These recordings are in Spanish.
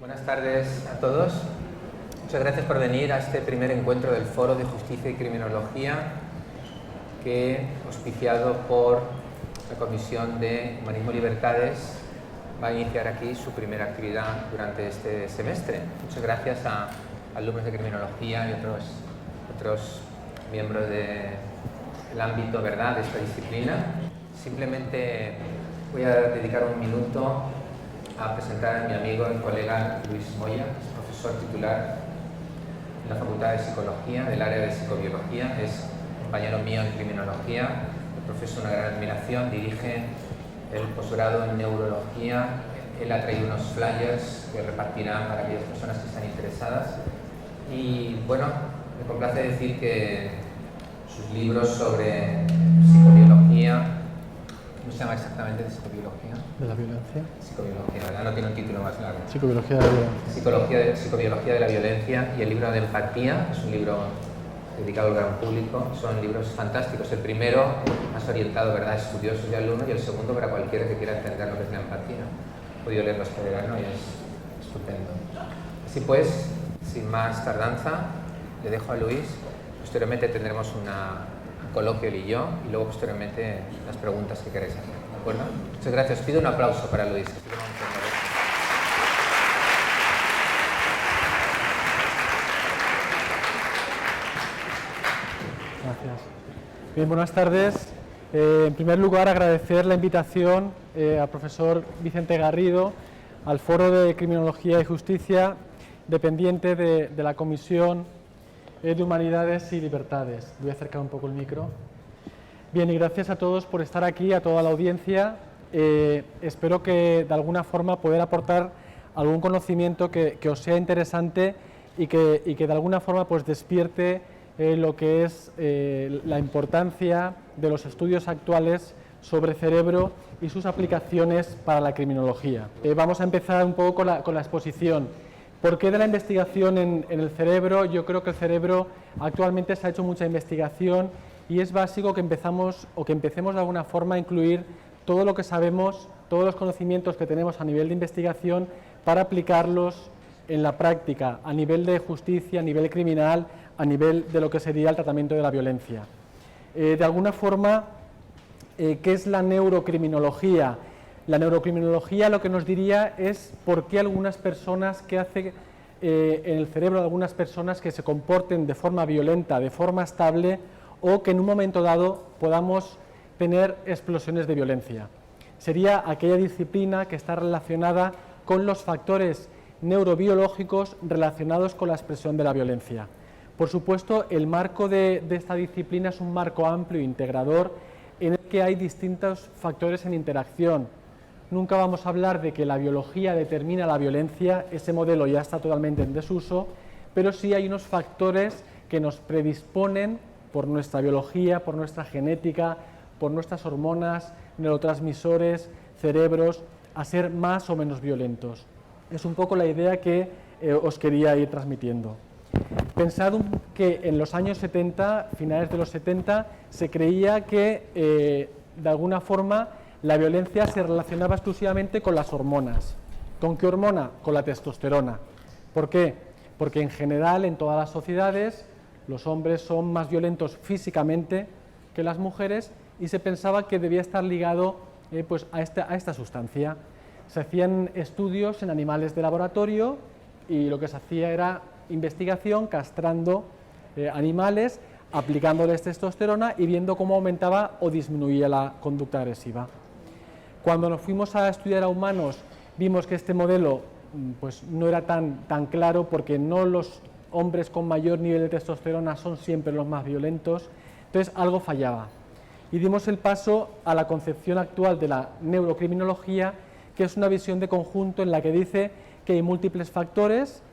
Buenas tardes a todos. Muchas gracias por venir a este primer encuentro del Foro de Justicia y Criminología que, auspiciado por la Comisión de Humanismo y Libertades, va a iniciar aquí su primera actividad durante este semestre. Muchas gracias a alumnos de Criminología y otros miembros del ámbito, ¿verdad?, de esta disciplina. Simplemente voy a dedicar un minuto a presentar a mi amigo y colega Luis Moya, que es profesor titular en la Facultad de Psicología del área de Psicobiología, es compañero mío en Criminología, le profeso una gran admiración, dirige el posgrado en Neurología. Él ha traído unos flyers que repartirá para aquellas personas que están interesadas y bueno, me complace decir que sus libros sobre psicobiología, ¿cómo se llama exactamente? ¿De psicobiología? ¿De la violencia? Psicobiología, ¿verdad? No tiene un título más largo. Psicobiología de la violencia. Psicobiología de la violencia y el libro de empatía, es un libro dedicado al gran público. Son libros fantásticos. El primero más orientado, ¿verdad?, a estudiosos y alumnos, y el segundo para cualquiera que quiera entender lo que es la empatía. He podido leerlo este verano y es estupendo. Así pues, sin más tardanza, le dejo a Luis. Posteriormente tendremos un coloquio él y yo, y luego posteriormente las preguntas que queréis hacer. ¿De acuerdo? Muchas gracias. Pido un aplauso para Luis. Gracias. Bien, buenas tardes. En primer lugar, agradecer la invitación al profesor Vicente Garrido al Foro de Criminología y Justicia, dependiente de la Comisión de Humanidades y Libertades. Voy a acercar un poco el micro. Bien, y gracias a todos por estar aquí, a toda la audiencia. Espero que de alguna forma poder aportar algún conocimiento que os sea interesante y que de alguna forma pues despierte lo que es la importancia de los estudios actuales sobre cerebro y sus aplicaciones para la criminología. Vamos a empezar un poco con la exposición. ¿Por qué de la investigación en el cerebro? Yo creo que el cerebro actualmente se ha hecho mucha investigación y es básico que empecemos de alguna forma a incluir todo lo que sabemos, todos los conocimientos que tenemos a nivel de investigación para aplicarlos en la práctica, a nivel de justicia, a nivel criminal, a nivel de lo que sería el tratamiento de la violencia. De alguna forma, ¿qué es la neurocriminología? La neurocriminología lo que nos diría es por qué algunas personas, qué hace en el cerebro de algunas personas que se comporten de forma violenta, de forma estable, o que en un momento dado podamos tener explosiones de violencia. Sería aquella disciplina que está relacionada con los factores neurobiológicos relacionados con la expresión de la violencia. Por supuesto, el marco de esta disciplina es un marco amplio e integrador en el que hay distintos factores en interacción. Nunca vamos a hablar de que la biología determina la violencia, ese modelo ya está totalmente en desuso, pero sí hay unos factores que nos predisponen por nuestra biología, por nuestra genética, por nuestras hormonas, neurotransmisores, cerebros, a ser más o menos violentos. Es un poco la idea que os quería ir transmitiendo. Pensad que en los años 70, finales de los 70, se creía que de alguna forma la violencia se relacionaba exclusivamente con las hormonas. ¿Con qué hormona? Con la testosterona. ¿Por qué? Porque en general en todas las sociedades los hombres son más violentos físicamente que las mujeres y se pensaba que debía estar ligado pues a esta sustancia. Se hacían estudios en animales de laboratorio y lo que se hacía era investigación castrando animales, aplicándoles testosterona y viendo cómo aumentaba o disminuía la conducta agresiva. Cuando nos fuimos a estudiar a humanos vimos que este modelo pues, no era tan claro porque no los hombres con mayor nivel de testosterona son siempre los más violentos, entonces algo fallaba. Y dimos el paso a la concepción actual de la neurocriminología, que es una visión de conjunto en la que dice que hay múltiples factores,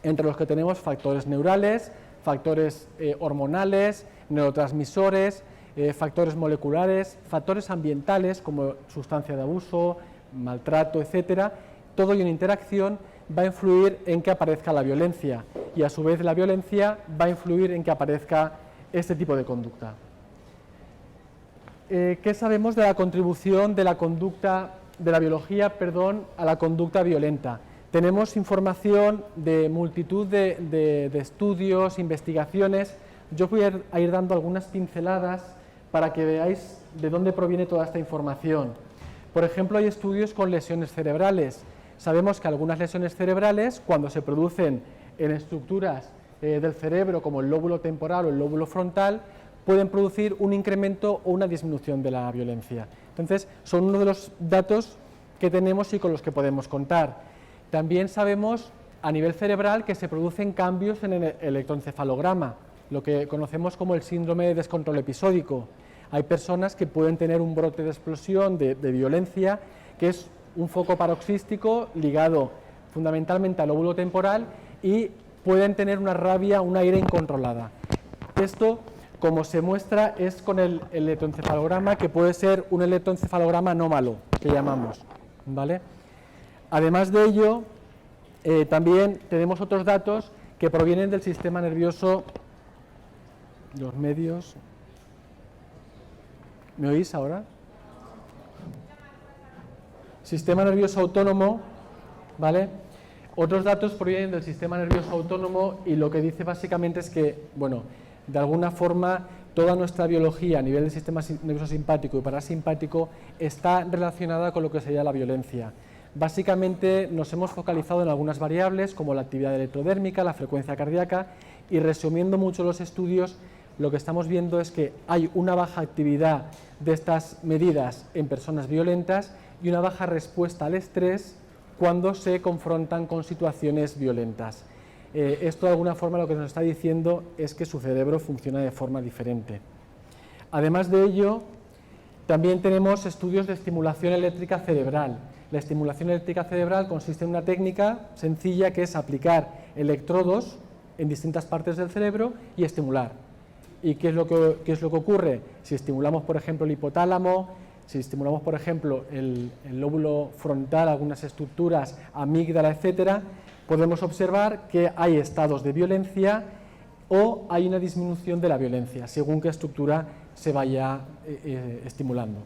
entre los que tenemos factores neurales, factores hormonales, neurotransmisores, factores moleculares, factores ambientales como sustancia de abuso, maltrato, etcétera. Todo y una interacción va a influir en que aparezca la violencia y a su vez la violencia va a influir en que aparezca este tipo de conducta. ¿Qué sabemos de la contribución de la conducta, de la biología, a la conducta violenta? tenemos información de multitud de estudios, investigaciones. Yo voy a ir dando algunas pinceladas para que veáis de dónde proviene toda esta información. Por ejemplo, hay estudios con lesiones cerebrales. Sabemos que algunas lesiones cerebrales, cuando se producen en estructuras del cerebro como el lóbulo temporal o el lóbulo frontal, pueden producir un incremento o una disminución de la violencia. Entonces, son uno de los datos que tenemos y con los que podemos contar. También sabemos a nivel cerebral que se producen cambios en el electroencefalograma, lo que conocemos como el síndrome de descontrol episódico. Hay personas que pueden tener un brote de explosión de violencia, que es un foco paroxístico ligado fundamentalmente al lóbulo temporal, y pueden tener una rabia, una ira incontrolada. Esto, como se muestra, es con el electroencefalograma, que puede ser un electroencefalograma anómalo, que llamamos, ¿vale? Además de ello, también tenemos otros datos que provienen del sistema nervioso, los medios. ¿Me oís ahora? Sistema nervioso autónomo, ¿vale? Otros datos provienen del sistema nervioso autónomo y lo que dice básicamente es que, bueno, de alguna forma toda nuestra biología a nivel del sistema nervioso simpático y parasimpático está relacionada con lo que sería la violencia. Básicamente nos hemos focalizado en algunas variables como la actividad electrodérmica, la frecuencia cardíaca, y resumiendo mucho los estudios, lo que estamos viendo es que hay una baja actividad de estas medidas en personas violentas y una baja respuesta al estrés cuando se confrontan con situaciones violentas. Esto de alguna forma lo que nos está diciendo es que su cerebro funciona de forma diferente. Además de ello, también tenemos estudios de estimulación eléctrica cerebral. La estimulación eléctrica cerebral consiste en una técnica sencilla que es aplicar electrodos en distintas partes del cerebro y estimular. ¿Y qué es lo que ocurre? Si estimulamos, por ejemplo, el hipotálamo, si estimulamos, por ejemplo, el lóbulo frontal, algunas estructuras, amígdala, etcétera, podemos observar que hay estados de violencia o hay una disminución de la violencia, según qué estructura se vaya estimulando.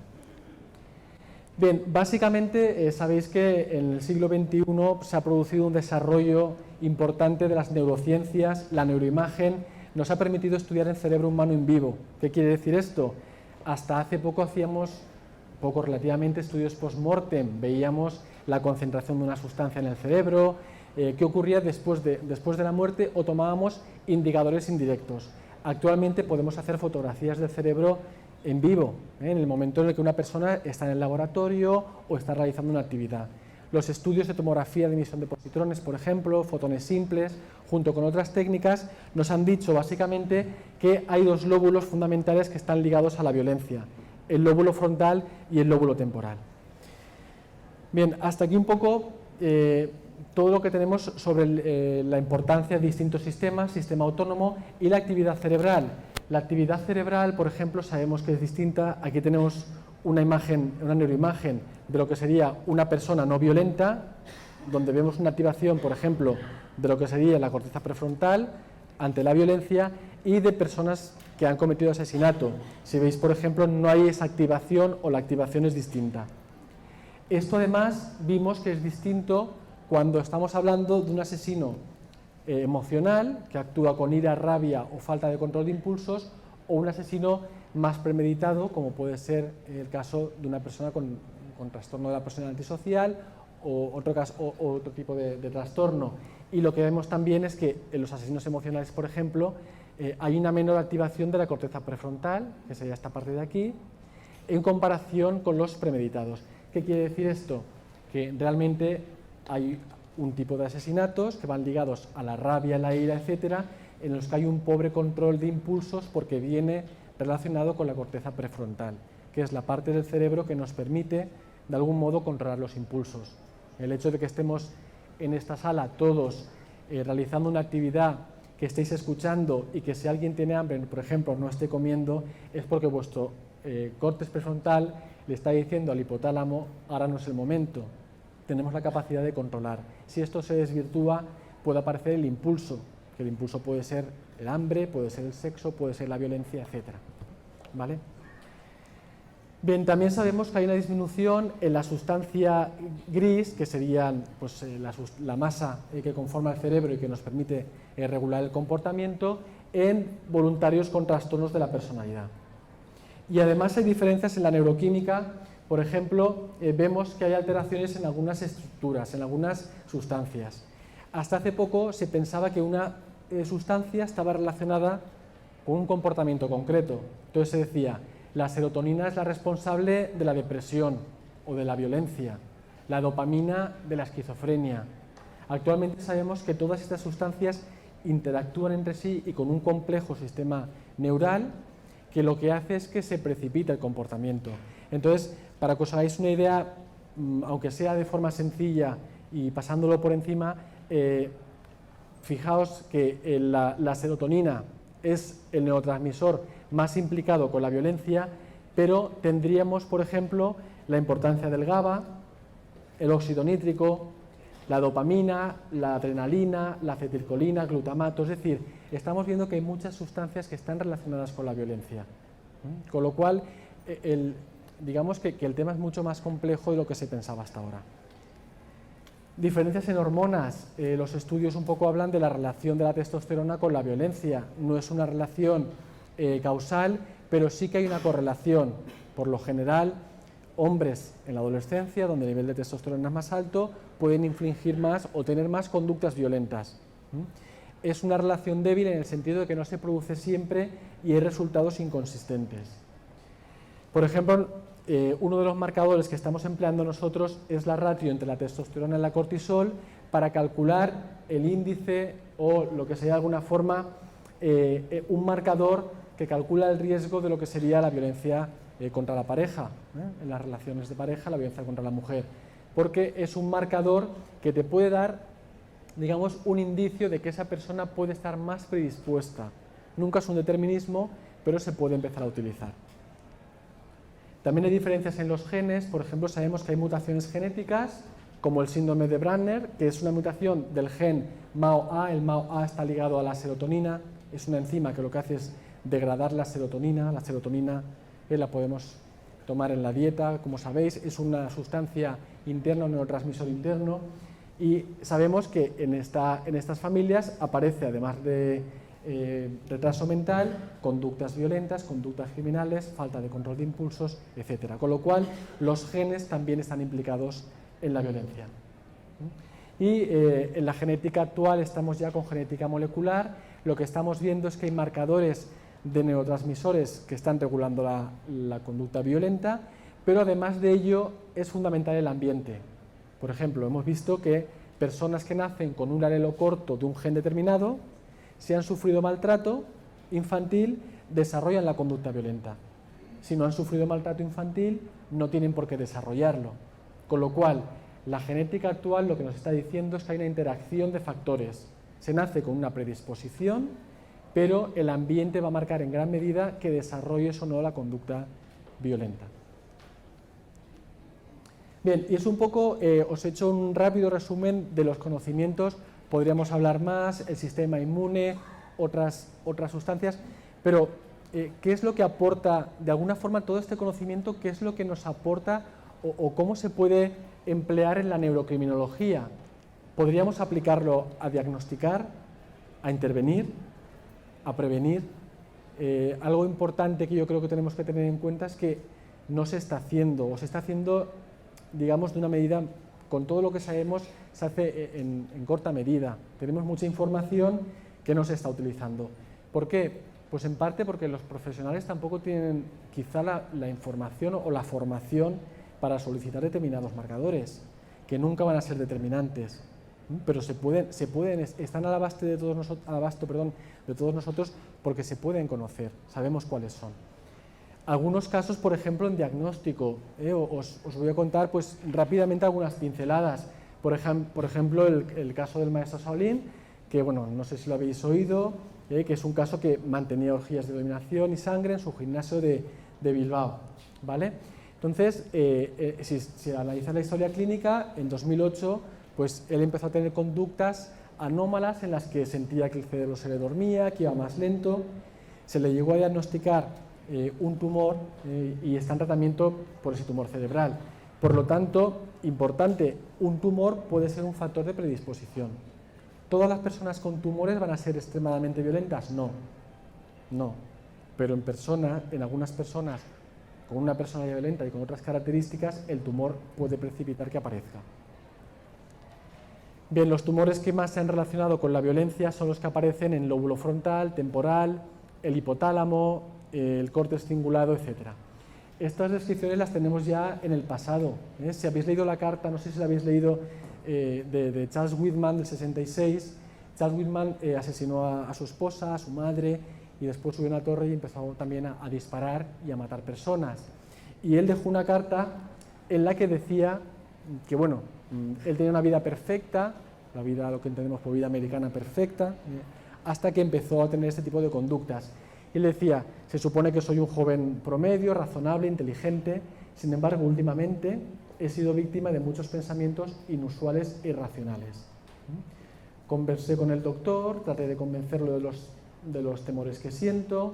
Bien, básicamente sabéis que en el siglo XXI se ha producido un desarrollo importante de las neurociencias, la neuroimagen nos ha permitido estudiar el cerebro humano in vivo. ¿Qué quiere decir esto? Hasta hace poco hacíamos, relativamente, estudios post-mortem, veíamos la concentración de una sustancia en el cerebro, qué ocurría después de la muerte, o tomábamos indicadores indirectos. Actualmente podemos hacer fotografías del cerebro en vivo, en el momento en el que una persona está en el laboratorio o está realizando una actividad. Los estudios de tomografía de emisión de positrones, por ejemplo, fotones simples, junto con otras técnicas, nos han dicho básicamente que hay dos lóbulos fundamentales que están ligados a la violencia, el lóbulo frontal y el lóbulo temporal. Bien, hasta aquí un poco todo lo que tenemos sobre la importancia de distintos sistemas, sistema autónomo y la actividad cerebral. La actividad cerebral, por ejemplo, sabemos que es distinta. Aquí tenemos una imagen, una neuroimagen de lo que sería una persona no violenta, donde vemos una activación, por ejemplo, de lo que sería la corteza prefrontal ante la violencia, y de personas que han cometido asesinato. Si veis, por ejemplo, no hay esa activación o la activación es distinta. Esto además vimos que es distinto cuando estamos hablando de un asesino emocional, que actúa con ira, rabia o falta de control de impulsos, o un asesino más premeditado, como puede ser el caso de una persona con trastorno de la personalidad antisocial o otro tipo de trastorno. Y lo que vemos también es que en los asesinos emocionales, por ejemplo, hay una menor activación de la corteza prefrontal, que sería esta parte de aquí, en comparación con los premeditados. ¿Qué quiere decir esto? Que realmente hay un tipo de asesinatos que van ligados a la rabia, la ira, etcétera, en los que hay un pobre control de impulsos porque viene relacionado con la corteza prefrontal, que es la parte del cerebro que nos permite, de algún modo, controlar los impulsos. El hecho de que estemos en esta sala todos realizando una actividad, que estéis escuchando y que si alguien tiene hambre, por ejemplo, no esté comiendo, es porque vuestro córtex prefrontal le está diciendo al hipotálamo, ahora no es el momento, tenemos la capacidad de controlar. Si esto se desvirtúa, puede aparecer el impulso, que el impulso puede ser el hambre, puede ser el sexo, puede ser la violencia, etc. ¿Vale? Bien, también sabemos que hay una disminución en la sustancia gris, que serían pues, la masa que conforma el cerebro y que nos permite regular el comportamiento, en voluntarios con trastornos de la personalidad. Y además hay diferencias en la neuroquímica. Por ejemplo, vemos que hay alteraciones en algunas estructuras, en algunas sustancias. Hasta hace poco se pensaba que una sustancia estaba relacionada con un comportamiento concreto. Entonces se decía, la serotonina es la responsable de la depresión o de la violencia, la dopamina de la esquizofrenia. Actualmente sabemos que todas estas sustancias interactúan entre sí y con un complejo sistema neural que lo que hace es que se precipita el comportamiento. Entonces, para que os hagáis una idea, aunque sea de forma sencilla y pasándolo por encima, fijaos que la serotonina es el neurotransmisor más implicado con la violencia, pero tendríamos, por ejemplo, la importancia del GABA, el óxido nítrico, la dopamina, la adrenalina, la acetilcolina, glutamato. Es decir, estamos viendo que hay muchas sustancias que están relacionadas con la violencia. Con lo cual, digamos que el tema es mucho más complejo de lo que se pensaba hasta ahora. Diferencias en hormonas. Los estudios un poco hablan de la relación de la testosterona con la violencia. No es una relación causal, pero sí que hay una correlación. Por lo general, hombres en la adolescencia, donde el nivel de testosterona es más alto, pueden infligir más o tener más conductas violentas. Es una relación débil en el sentido de que no se produce siempre y hay resultados inconsistentes. Por ejemplo, uno de los marcadores que estamos empleando nosotros es la ratio entre la testosterona y la cortisol para calcular el índice o lo que sería de alguna forma un marcador que calcula el riesgo de lo que sería la violencia contra la pareja, en las relaciones de pareja, la violencia contra la mujer, porque es un marcador que te puede dar, digamos, un indicio de que esa persona puede estar más predispuesta. Nunca es un determinismo, pero se puede empezar a utilizar. También hay diferencias en los genes. Por ejemplo, sabemos que hay mutaciones genéticas, como el síndrome de Brunner, que es una mutación del gen MAO-A. El MAO-A está ligado a la serotonina, es una enzima que lo que hace es degradar la serotonina. La serotonina la podemos tomar en la dieta, como sabéis, es una sustancia interna, un neurotransmisor interno, y sabemos que en estas familias aparece, además de retraso mental, conductas violentas, conductas criminales, falta de control de impulsos, etc. Con lo cual, los genes también están implicados en la violencia. Y en la genética actual estamos ya con genética molecular. Lo que estamos viendo es que hay marcadores de neurotransmisores que están regulando la conducta violenta, pero además de ello es fundamental el ambiente. Por ejemplo, hemos visto que personas que nacen con un alelo corto de un gen determinado, si han sufrido maltrato infantil, desarrollan la conducta violenta. Si no han sufrido maltrato infantil, no tienen por qué desarrollarlo. Con lo cual, la genética actual lo que nos está diciendo es que hay una interacción de factores. Se nace con una predisposición, pero el ambiente va a marcar en gran medida que desarrolles o no la conducta violenta. Bien, y es un poco, os he hecho un rápido resumen de los conocimientos. Podríamos hablar más, el sistema inmune, otras sustancias, pero ¿qué es lo que aporta, de alguna forma, todo este conocimiento? ¿Qué es lo que nos aporta o cómo se puede emplear en la neurocriminología? ¿Podríamos aplicarlo a diagnosticar, a intervenir, a prevenir? Algo importante que yo creo que tenemos que tener en cuenta es que no se está haciendo, o se está haciendo, digamos, de una medida, con todo lo que sabemos, se hace en corta medida. Tenemos mucha información que no se está utilizando. ¿Por qué? Pues en parte porque los profesionales tampoco tienen quizá la información o la formación para solicitar determinados marcadores, que nunca van a ser determinantes, pero están al abasto de todos nosotros porque se pueden conocer, sabemos cuáles son. Algunos casos, por ejemplo, en diagnóstico, os voy a contar pues rápidamente algunas pinceladas. Por ejemplo, el caso del maestro Shaolin, que bueno, no sé si lo habéis oído, que es un caso que mantenía orgías de dominación y sangre en su gimnasio de Bilbao, ¿vale? Entonces, si analizas la historia clínica, en 2008, pues él empezó a tener conductas anómalas en las que sentía que el cerebro se le dormía, que iba más lento. Se le llegó a diagnosticar un tumor y está en tratamiento por ese tumor cerebral. Por lo tanto, importante, un tumor puede ser un factor de predisposición. ¿Todas las personas con tumores van a ser extremadamente violentas? No, no. Pero en algunas personas con una personalidad violenta y con otras características, el tumor puede precipitar que aparezca. Bien, los tumores que más se han relacionado con la violencia son los que aparecen en el lóbulo frontal, temporal, el hipotálamo, el córtex cingulado, etc. Estas descripciones las tenemos ya en el pasado. Si habéis leído la carta, no sé si la habéis leído, de Charles Whitman del 66, Charles Whitman asesinó a su esposa, a su madre, y después subió a una torre y empezó también a disparar y a matar personas. Y él dejó una carta en la que decía que, bueno, él tenía una vida perfecta, la vida, lo que entendemos por vida americana perfecta, hasta que empezó a tener este tipo de conductas. Y él decía, se supone que soy un joven promedio, razonable, inteligente, sin embargo, últimamente he sido víctima de muchos pensamientos inusuales e irracionales. Conversé con el doctor, traté de convencerlo de los temores que siento,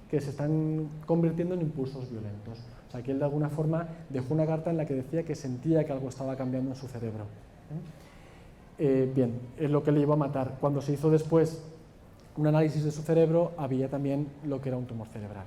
que se están convirtiendo en impulsos violentos. O sea, que él de alguna forma dejó una carta en la que decía que sentía que algo estaba cambiando en su cerebro. Bien, es lo que le llevó a matar. Cuando se hizo después un análisis de su cerebro, había también lo que era un tumor cerebral.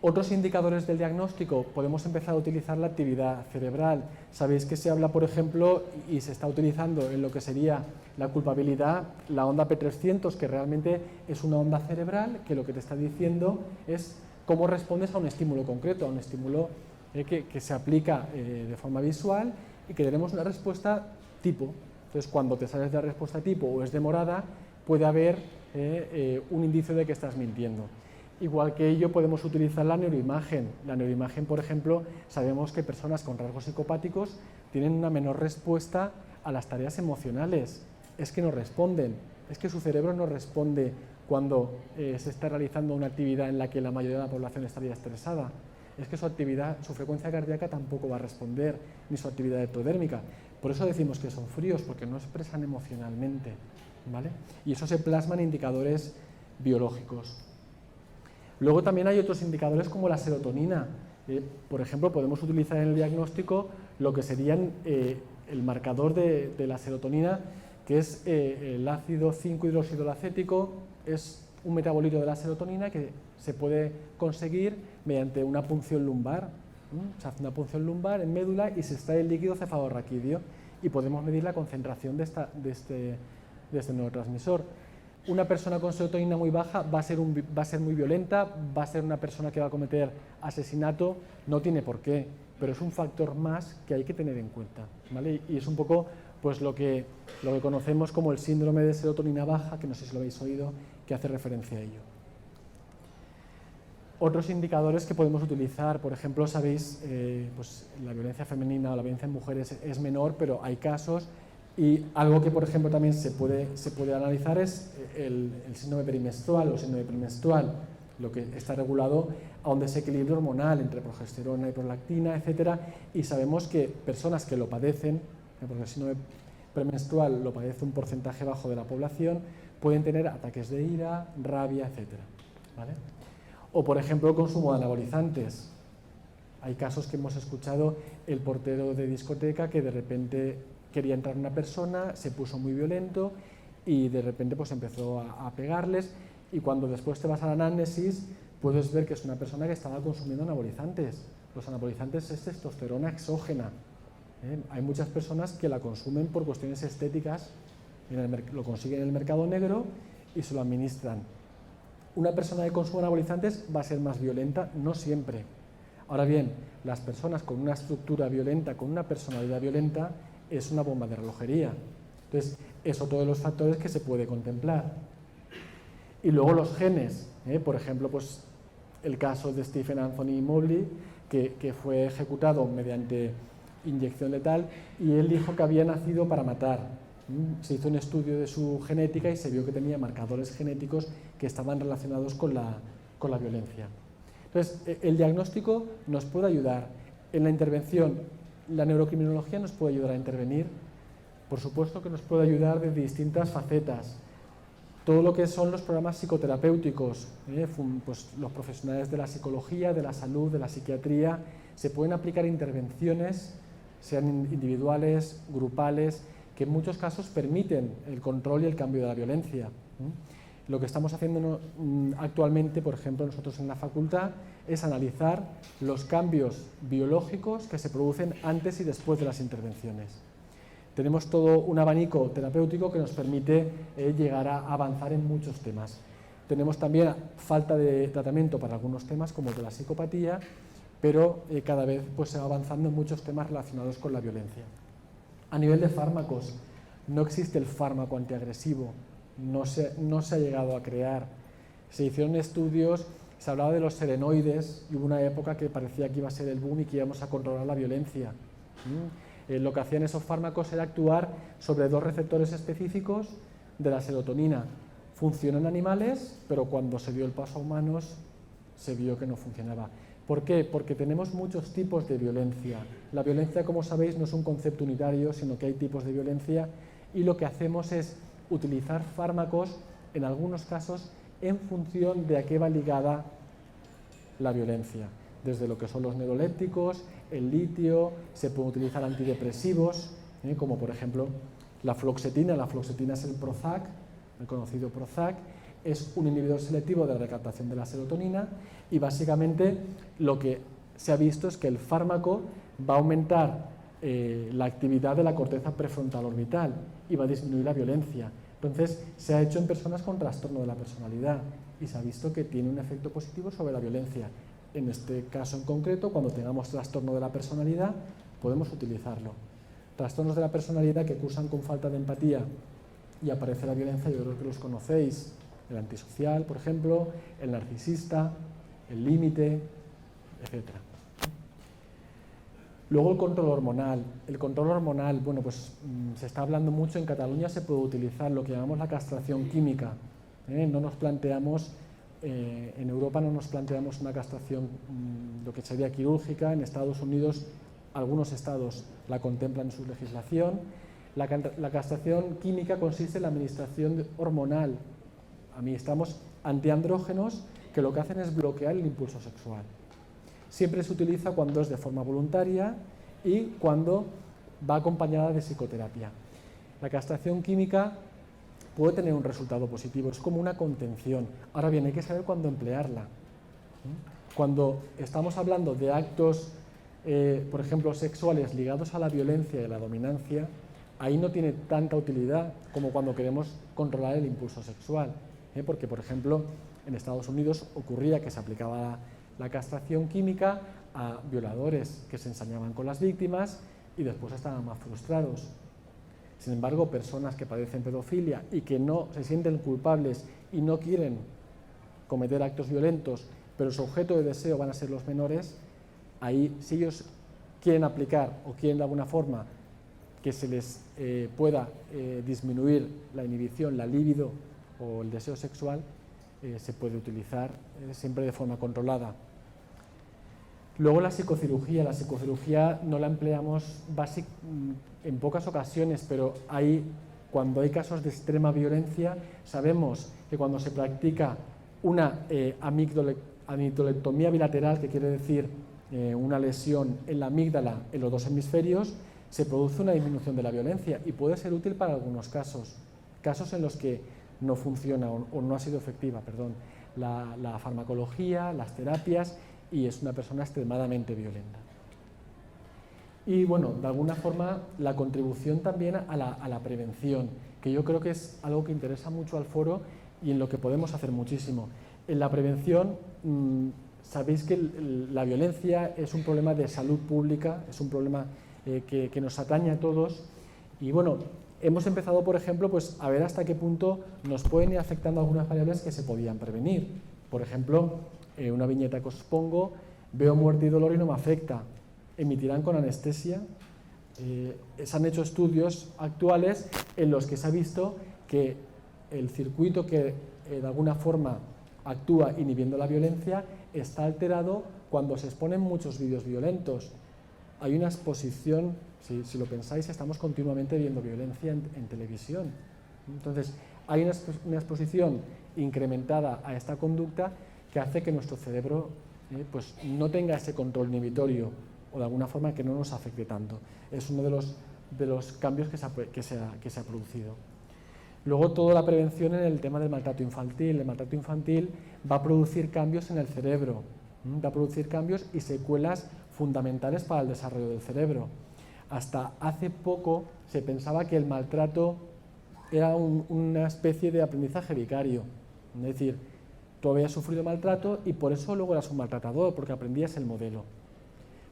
Otros indicadores del diagnóstico, podemos empezar a utilizar la actividad cerebral. Sabéis que se habla, por ejemplo, y se está utilizando en lo que sería la culpabilidad, la onda P300, que realmente es una onda cerebral que lo que te está diciendo es cómo respondes a un estímulo concreto, a un estímulo que se aplica de forma visual y que tenemos una respuesta tipo. Entonces, cuando te sales de la respuesta tipo o es demorada, puede haber un indicio de que estás mintiendo. Igual que ello, podemos utilizar la neuroimagen. La neuroimagen, por ejemplo, sabemos que personas con rasgos psicopáticos tienen una menor respuesta a las tareas emocionales. Es que no responden, es que su cerebro no responde cuando se está realizando una actividad en la que la mayoría de la población estaría estresada. Es que su actividad, su frecuencia cardíaca tampoco va a responder, ni su actividad ectodérmica. Por eso decimos que son fríos, porque no expresan emocionalmente, ¿vale? Y eso se plasma en indicadores biológicos. Luego también hay otros indicadores como la serotonina. Por ejemplo, podemos utilizar en el diagnóstico lo que serían el marcador de la serotonina, que es el ácido 5-hidroxidolacético, es un metabolito de la serotonina que se puede conseguir mediante una punción lumbar. Se hace una punción lumbar en médula y se extrae el líquido cefalorraquídeo y podemos medir la concentración de este neurotransmisor. Una persona con serotonina muy baja va a ser muy violenta, va a ser una persona que va a cometer asesinato, no tiene por qué, pero es un factor más que hay que tener en cuenta, ¿vale? Y es un poco pues lo que conocemos como el síndrome de serotonina baja, que no sé si lo habéis oído, que hace referencia a ello. Otros indicadores que podemos utilizar, por ejemplo, sabéis, pues la violencia femenina o la violencia en mujeres es menor, pero hay casos. Y algo que, por ejemplo, también se puede analizar es el síndrome perimenstrual o síndrome premenstrual, lo que está regulado a un desequilibrio hormonal entre progesterona y prolactina, etc. Y sabemos que personas que lo padecen, porque el síndrome premenstrual lo padece un porcentaje bajo de la población, pueden tener ataques de ira, rabia, etc. ¿Vale? O, por ejemplo, el consumo de anabolizantes. Hay casos que hemos escuchado, el portero de discoteca que de repente quería entrar una persona, se puso muy violento y de repente pues empezó a pegarles, y cuando después te vas a la anamnesis puedes ver que es una persona que estaba consumiendo anabolizantes. Los anabolizantes es testosterona exógena. Hay muchas personas que la consumen por cuestiones estéticas, lo consiguen en el mercado negro y se lo administran. Una persona que consume anabolizantes va a ser más violenta, no siempre. Ahora bien, las personas con una estructura violenta, con una personalidad violenta, es una bomba de relojería. Entonces, es otro de los factores que se puede contemplar. Y luego los genes, por ejemplo, pues el caso de Stephen Anthony Mobley, que fue ejecutado mediante inyección letal, y él dijo que había nacido para matar. Se hizo un estudio de su genética y se vio que tenía marcadores genéticos que estaban relacionados con la violencia. Entonces, el diagnóstico nos puede ayudar. En la intervención, la neurocriminología nos puede ayudar a intervenir. Por supuesto que nos puede ayudar de distintas facetas. Todo lo que son los programas psicoterapéuticos, pues los profesionales de la psicología, de la salud, de la psiquiatría, se pueden aplicar intervenciones, sean individuales, grupales, que en muchos casos permiten el control y el cambio de la violencia. Lo que estamos haciendo actualmente, por ejemplo, nosotros en la facultad, es analizar los cambios biológicos que se producen antes y después de las intervenciones. Tenemos todo un abanico terapéutico que nos permite llegar a avanzar en muchos temas. Tenemos también falta de tratamiento para algunos temas, como el de la psicopatía, pero cada vez pues, se va avanzando en muchos temas relacionados con la violencia. A nivel de fármacos, no existe el fármaco antiagresivo, no se ha llegado a crear. Se hicieron estudios, se hablaba de los serenoides y hubo una época que parecía que iba a ser el boom y que íbamos a controlar la violencia. Lo que hacían esos fármacos era actuar sobre dos receptores específicos de la serotonina. Funciona en animales, pero cuando se dio el paso a humanos se vio que no funcionaba. ¿Por qué? Porque tenemos muchos tipos de violencia. La violencia, como sabéis, no es un concepto unitario, sino que hay tipos de violencia y lo que hacemos es utilizar fármacos, en algunos casos, en función de a qué va ligada la violencia. Desde lo que son los neurolépticos, el litio, se pueden utilizar antidepresivos, como por ejemplo la fluoxetina. La fluoxetina es el Prozac, el conocido Prozac, es un inhibidor selectivo de la recaptación de la serotonina y básicamente lo que se ha visto es que el fármaco va a aumentar la actividad de la corteza prefrontal orbital y va a disminuir la violencia. Entonces se ha hecho en personas con trastorno de la personalidad y se ha visto que tiene un efecto positivo sobre la violencia. En este caso en concreto, cuando tengamos trastorno de la personalidad, podemos utilizarlo. Trastornos de la personalidad que cursan con falta de empatía y aparece la violencia, yo creo que los conocéis. El antisocial, por ejemplo, el narcisista, el límite, etc. Luego el control hormonal. El control hormonal, bueno, pues se está hablando mucho, en Cataluña se puede utilizar lo que llamamos la castración química. No nos planteamos, en Europa no nos planteamos una castración, lo que sería quirúrgica. En Estados Unidos, algunos estados la contemplan en su legislación. La castración química consiste en la administración hormonal. Administramos antiandrógenos que lo que hacen es bloquear el impulso sexual. Siempre se utiliza cuando es de forma voluntaria y cuando va acompañada de psicoterapia. La castración química puede tener un resultado positivo, es como una contención. Ahora bien, hay que saber cuándo emplearla. Cuando estamos hablando de actos, por ejemplo, sexuales ligados a la violencia y a la dominancia, ahí no tiene tanta utilidad como cuando queremos controlar el impulso sexual. Porque, por ejemplo, en Estados Unidos ocurría que se aplicaba la castración química a violadores que se ensañaban con las víctimas y después estaban más frustrados. Sin embargo, personas que padecen pedofilia y que no se sienten culpables y no quieren cometer actos violentos, pero su objeto de deseo van a ser los menores, ahí si ellos quieren aplicar o quieren de alguna forma que se les pueda disminuir la inhibición, la libido o el deseo sexual, se puede utilizar siempre de forma controlada. Luego la psicocirugía no la empleamos en pocas ocasiones, pero cuando hay casos de extrema violencia, sabemos que cuando se practica una amigdalectomía bilateral, que quiere decir una lesión en la amígdala en los dos hemisferios, se produce una disminución de la violencia y puede ser útil para algunos casos en los que no funciona o no ha sido efectiva, la farmacología, las terapias, y es una persona extremadamente violenta. Y bueno, de alguna forma la contribución también a la prevención, que yo creo que es algo que interesa mucho al foro y en lo que podemos hacer muchísimo. En la prevención, sabéis que la violencia es un problema de salud pública, es un problema que nos atañe a todos, y bueno, hemos empezado, por ejemplo, pues a ver hasta qué punto nos pueden ir afectando algunas variables que se podían prevenir. Por ejemplo, una viñeta que os pongo: veo muerte y dolor y no me afecta. ¿Emitirán con anestesia? Se han hecho estudios actuales en los que se ha visto que el circuito que de alguna forma actúa inhibiendo la violencia está alterado cuando se exponen muchos vídeos violentos. Hay una exposición, si lo pensáis, estamos continuamente viendo violencia en televisión. Entonces, hay una exposición incrementada a esta conducta que hace que nuestro cerebro pues no tenga ese control inhibitorio o de alguna forma que no nos afecte tanto. Es uno de los cambios que se ha producido. Luego, toda la prevención en el tema del maltrato infantil. El maltrato infantil va a producir cambios en el cerebro, va a producir cambios y secuelas fundamentales para el desarrollo del cerebro. Hasta hace poco se pensaba que el maltrato era una especie de aprendizaje vicario, es decir, tú habías sufrido maltrato y por eso luego eras un maltratador, porque aprendías el modelo.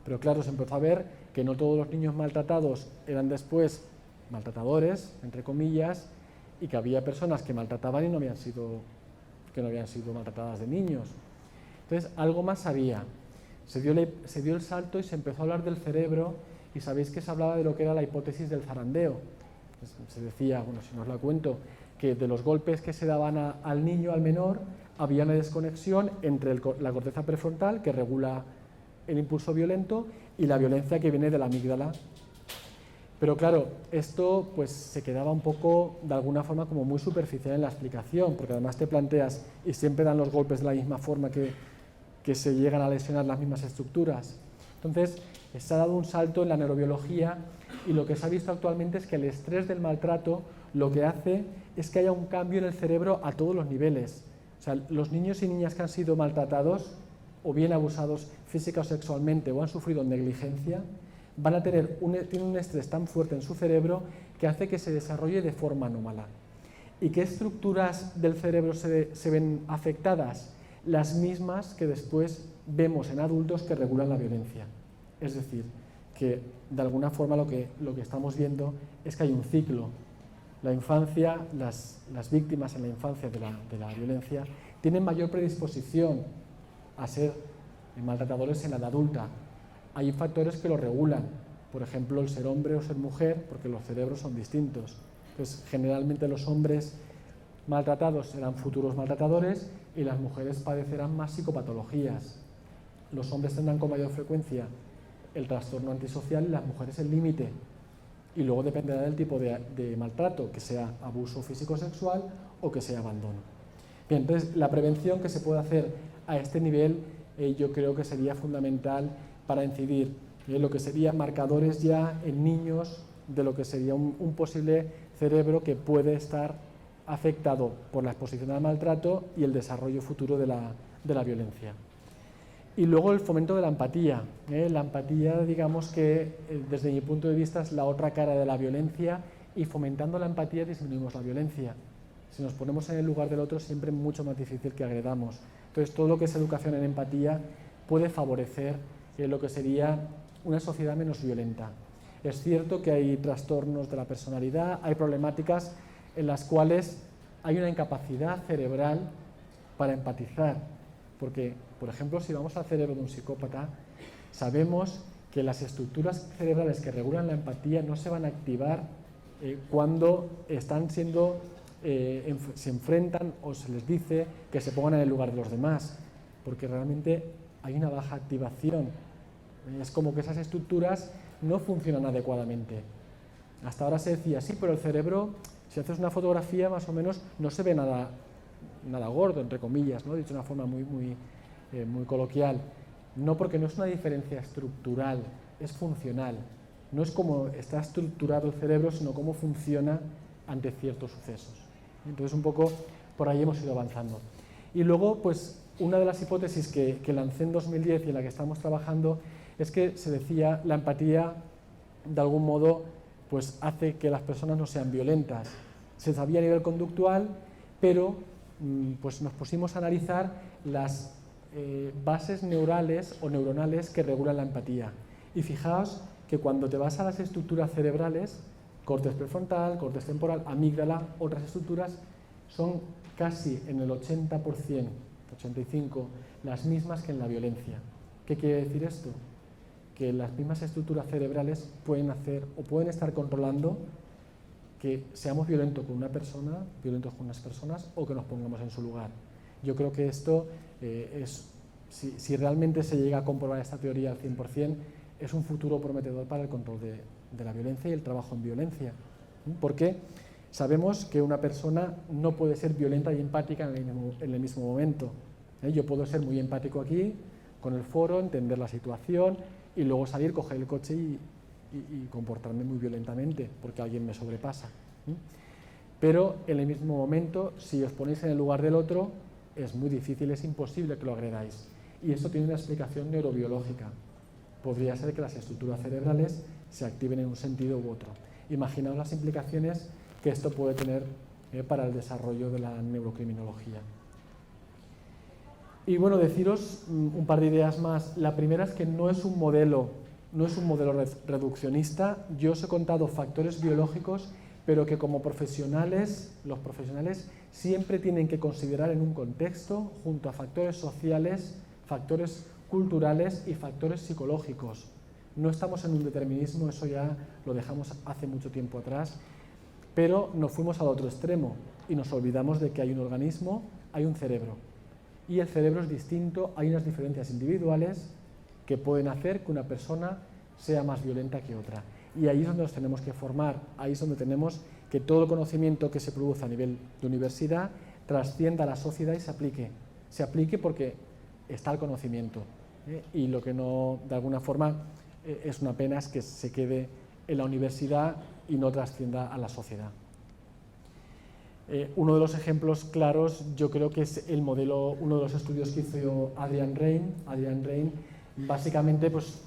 Pero claro, se empezó a ver que no todos los niños maltratados eran después maltratadores, entre comillas, y que había personas que maltrataban y no habían sido maltratadas de niños. Entonces, algo más había. Se dio el salto y se empezó a hablar del cerebro, y sabéis que se hablaba de lo que era la hipótesis del zarandeo. Se decía, bueno, si no os la cuento, que de los golpes que se daban al niño, al menor, había una desconexión entre la corteza prefrontal, que regula el impulso violento, y la violencia que viene de la amígdala. Pero claro, esto pues se quedaba un poco, de alguna forma, como muy superficial en la explicación, porque además te planteas, y siempre dan los golpes de la misma forma que se llegan a lesionar las mismas estructuras. Entonces, se ha dado un salto en la neurobiología, y lo que se ha visto actualmente es que el estrés del maltrato lo que hace es que haya un cambio en el cerebro a todos los niveles. O sea, los niños y niñas que han sido maltratados, o bien abusados física o sexualmente, o han sufrido negligencia, van a tienen un estrés tan fuerte en su cerebro que hace que se desarrolle de forma anómala. ¿Y qué estructuras del cerebro se ven afectadas? Las mismas que después vemos en adultos que regulan la violencia. Es decir, que de alguna forma lo que estamos viendo es que hay un ciclo. La infancia, las víctimas en la infancia de la violencia tienen mayor predisposición a ser maltratadores en la edad adulta. Hay factores que lo regulan, por ejemplo, el ser hombre o ser mujer, porque los cerebros son distintos. Entonces, generalmente los hombres maltratados serán futuros maltratadores y las mujeres padecerán más psicopatologías. Los hombres tendrán con mayor frecuencia el trastorno antisocial y las mujeres el límite. Y luego dependerá del tipo de maltrato, que sea abuso físico-sexual o que sea abandono. Bien, entonces la prevención que se puede hacer a este nivel yo creo que sería fundamental para incidir en lo que serían marcadores ya en niños de lo que sería un posible cerebro que puede estar afectado por la exposición al maltrato y el desarrollo futuro de la violencia. Y luego el fomento de la empatía. La empatía, digamos que desde mi punto de vista es la otra cara de la violencia, y fomentando la empatía disminuimos la violencia. Si nos ponemos en el lugar del otro, siempre es mucho más difícil que agredamos. Entonces, todo lo que es educación en empatía puede favorecer lo que sería una sociedad menos violenta. Es cierto que hay trastornos de la personalidad, hay problemáticas en las cuales hay una incapacidad cerebral para empatizar, porque, por ejemplo, si vamos al cerebro de un psicópata, sabemos que las estructuras cerebrales que regulan la empatía no se van a activar cuando están siendo, se enfrentan o se les dice que se pongan en el lugar de los demás, porque realmente hay una baja activación. Es como que esas estructuras no funcionan adecuadamente. Hasta ahora se decía, sí, pero el cerebro, si haces una fotografía, más o menos no se ve nada gordo, entre comillas, ¿no? Dicho de una forma muy coloquial. No, porque no es una diferencia estructural, es funcional. No es cómo está estructurado el cerebro, sino cómo funciona ante ciertos sucesos. Entonces, un poco por ahí hemos ido avanzando. Y luego, pues, una de las hipótesis que lancé en 2010 y en la que estamos trabajando es que se decía la empatía, de algún modo, pues hace que las personas no sean violentas. Se sabía a nivel conductual, pero pues nos pusimos a analizar las bases neurales o neuronales que regulan la empatía. Y fijaos que cuando te vas a las estructuras cerebrales, córtex prefrontal, córtex temporal, amígdala, otras estructuras, son casi en el 80%, 85%, las mismas que en la violencia. ¿Qué quiere decir esto? Que las mismas estructuras cerebrales pueden hacer o pueden estar controlando que seamos violentos con una persona, violentos con unas personas, o que nos pongamos en su lugar. Yo creo que esto si realmente se llega a comprobar esta teoría al 100%, es un futuro prometedor para el control de la violencia y el trabajo en violencia. ¿Por qué? Sabemos que una persona no puede ser violenta y empática en el mismo momento. Yo puedo ser muy empático aquí, con el foro, entender la situación y luego salir, coger el coche y comportarme muy violentamente porque alguien me sobrepasa. Pero en el mismo momento, si os ponéis en el lugar del otro, es muy difícil, es imposible que lo agredáis. Y esto tiene una explicación neurobiológica. Podría ser que las estructuras cerebrales se activen en un sentido u otro. Imaginaos las implicaciones que esto puede tener para el desarrollo de la neurocriminología. Y bueno, deciros un par de ideas más. La primera es que no es un modelo reduccionista. Yo os he contado factores biológicos, pero que como profesionales, los profesionales siempre tienen que considerar en un contexto, junto a factores sociales, factores culturales y factores psicológicos. No estamos en un determinismo, eso ya lo dejamos hace mucho tiempo atrás, pero nos fuimos al otro extremo y nos olvidamos de que hay un organismo, hay un cerebro. Y el cerebro es distinto, hay unas diferencias individuales que pueden hacer que una persona sea más violenta que otra. Y ahí es donde nos tenemos que formar, ahí es donde tenemos que todo el conocimiento que se produce a nivel de universidad trascienda a la sociedad y se aplique. Se aplique porque está el conocimiento. Y lo que no, de alguna forma, es una pena es que se quede en la universidad y no trascienda a la sociedad. Uno de los ejemplos claros yo creo que es el modelo, uno de los estudios que hizo Adrian Rain. Adrian Rain básicamente pues,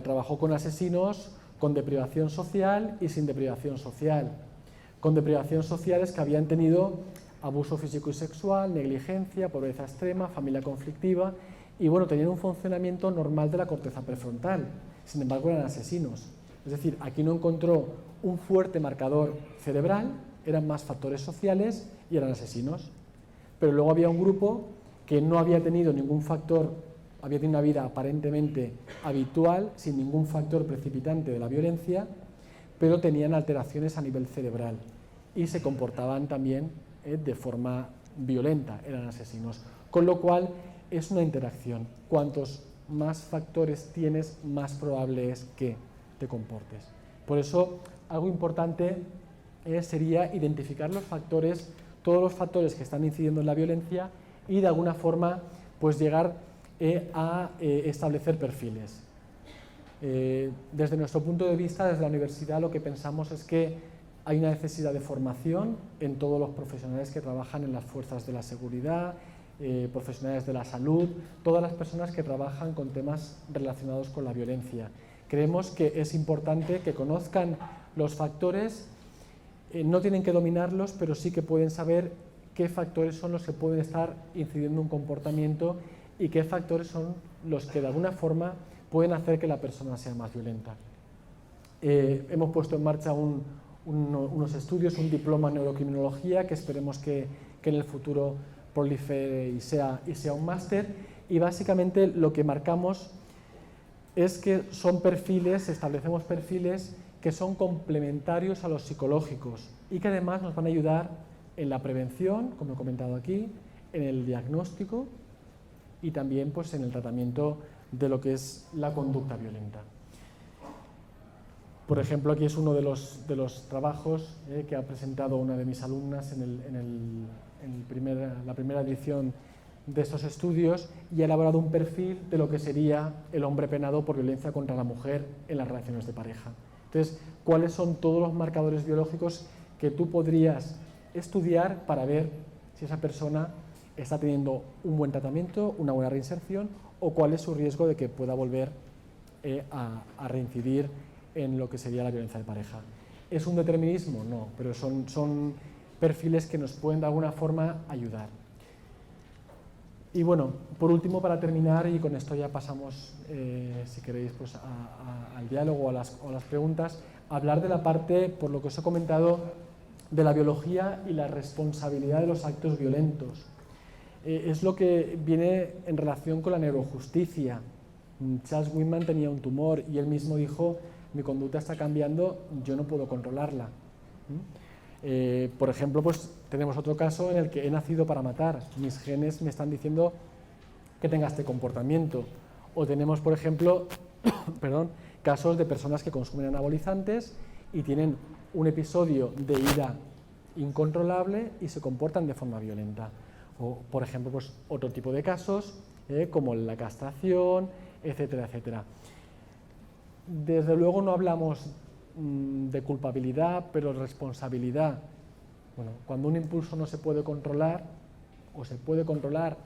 trabajó con asesinos con deprivación social y sin deprivación social. Con deprivación social es que habían tenido abuso físico y sexual, negligencia, pobreza extrema, familia conflictiva y bueno, tenían un funcionamiento normal de la corteza prefrontal. Sin embargo, eran asesinos. Es decir, aquí no encontró un fuerte marcador cerebral, eran más factores sociales y eran asesinos. Pero luego había un grupo que no había tenido ningún factor, había tenido una vida aparentemente habitual, sin ningún factor precipitante de la violencia, pero tenían alteraciones a nivel cerebral y se comportaban también de forma violenta, eran asesinos. Con lo cual es una interacción. Cuantos más factores tienes, más probable es que te comportes. Por eso, algo importante sería identificar los factores, todos los factores que están incidiendo en la violencia y de alguna forma pues llegar a establecer perfiles. Desde nuestro punto de vista, desde la universidad, lo que pensamos es que hay una necesidad de formación en todos los profesionales que trabajan en las fuerzas de la seguridad, profesionales de la salud, todas las personas que trabajan con temas relacionados con la violencia. Creemos que es importante que conozcan los factores, no tienen que dominarlos, pero sí que pueden saber qué factores son los que pueden estar incidiendo en un comportamiento y qué factores son los que de alguna forma pueden hacer que la persona sea más violenta. Hemos puesto en marcha unos estudios, un diploma en neurocriminología que esperemos que en el futuro prolifere y sea un máster, y básicamente lo que marcamos es que son perfiles, establecemos perfiles que son complementarios a los psicológicos y que además nos van a ayudar en la prevención, como he comentado aquí, en el diagnóstico y también pues, en el tratamiento de lo que es la conducta violenta. Por ejemplo, aquí es uno de los trabajos que ha presentado una de mis alumnas en la primera edición de estos estudios y ha elaborado un perfil de lo que sería el hombre penado por violencia contra la mujer en las relaciones de pareja. Entonces, ¿cuáles son todos los marcadores biológicos que tú podrías estudiar para ver si esa persona está teniendo un buen tratamiento, una buena reinserción o cuál es su riesgo de que pueda volver a reincidir en lo que sería la violencia de pareja? ¿Es un determinismo? No, pero son perfiles que nos pueden de alguna forma ayudar. Y bueno, por último, para terminar, y con esto ya pasamos, si queréis, pues al diálogo o a las preguntas, hablar de la parte, por lo que os he comentado, de la biología y la responsabilidad de los actos violentos. Es lo que viene en relación con la neurojusticia. Charles Whitman tenía un tumor y él mismo dijo: mi conducta está cambiando, yo no puedo controlarla. Por ejemplo, pues tenemos otro caso en el que he nacido para matar, mis genes me están diciendo que tenga este comportamiento. O tenemos, por ejemplo, casos de personas que consumen anabolizantes y tienen un episodio de ira incontrolable y se comportan de forma violenta. O, por ejemplo, pues, otro tipo de casos, como la castración, etcétera, etcétera. Desde luego no hablamos de culpabilidad, pero responsabilidad. Bueno, cuando un impulso no se puede controlar, o se puede controlar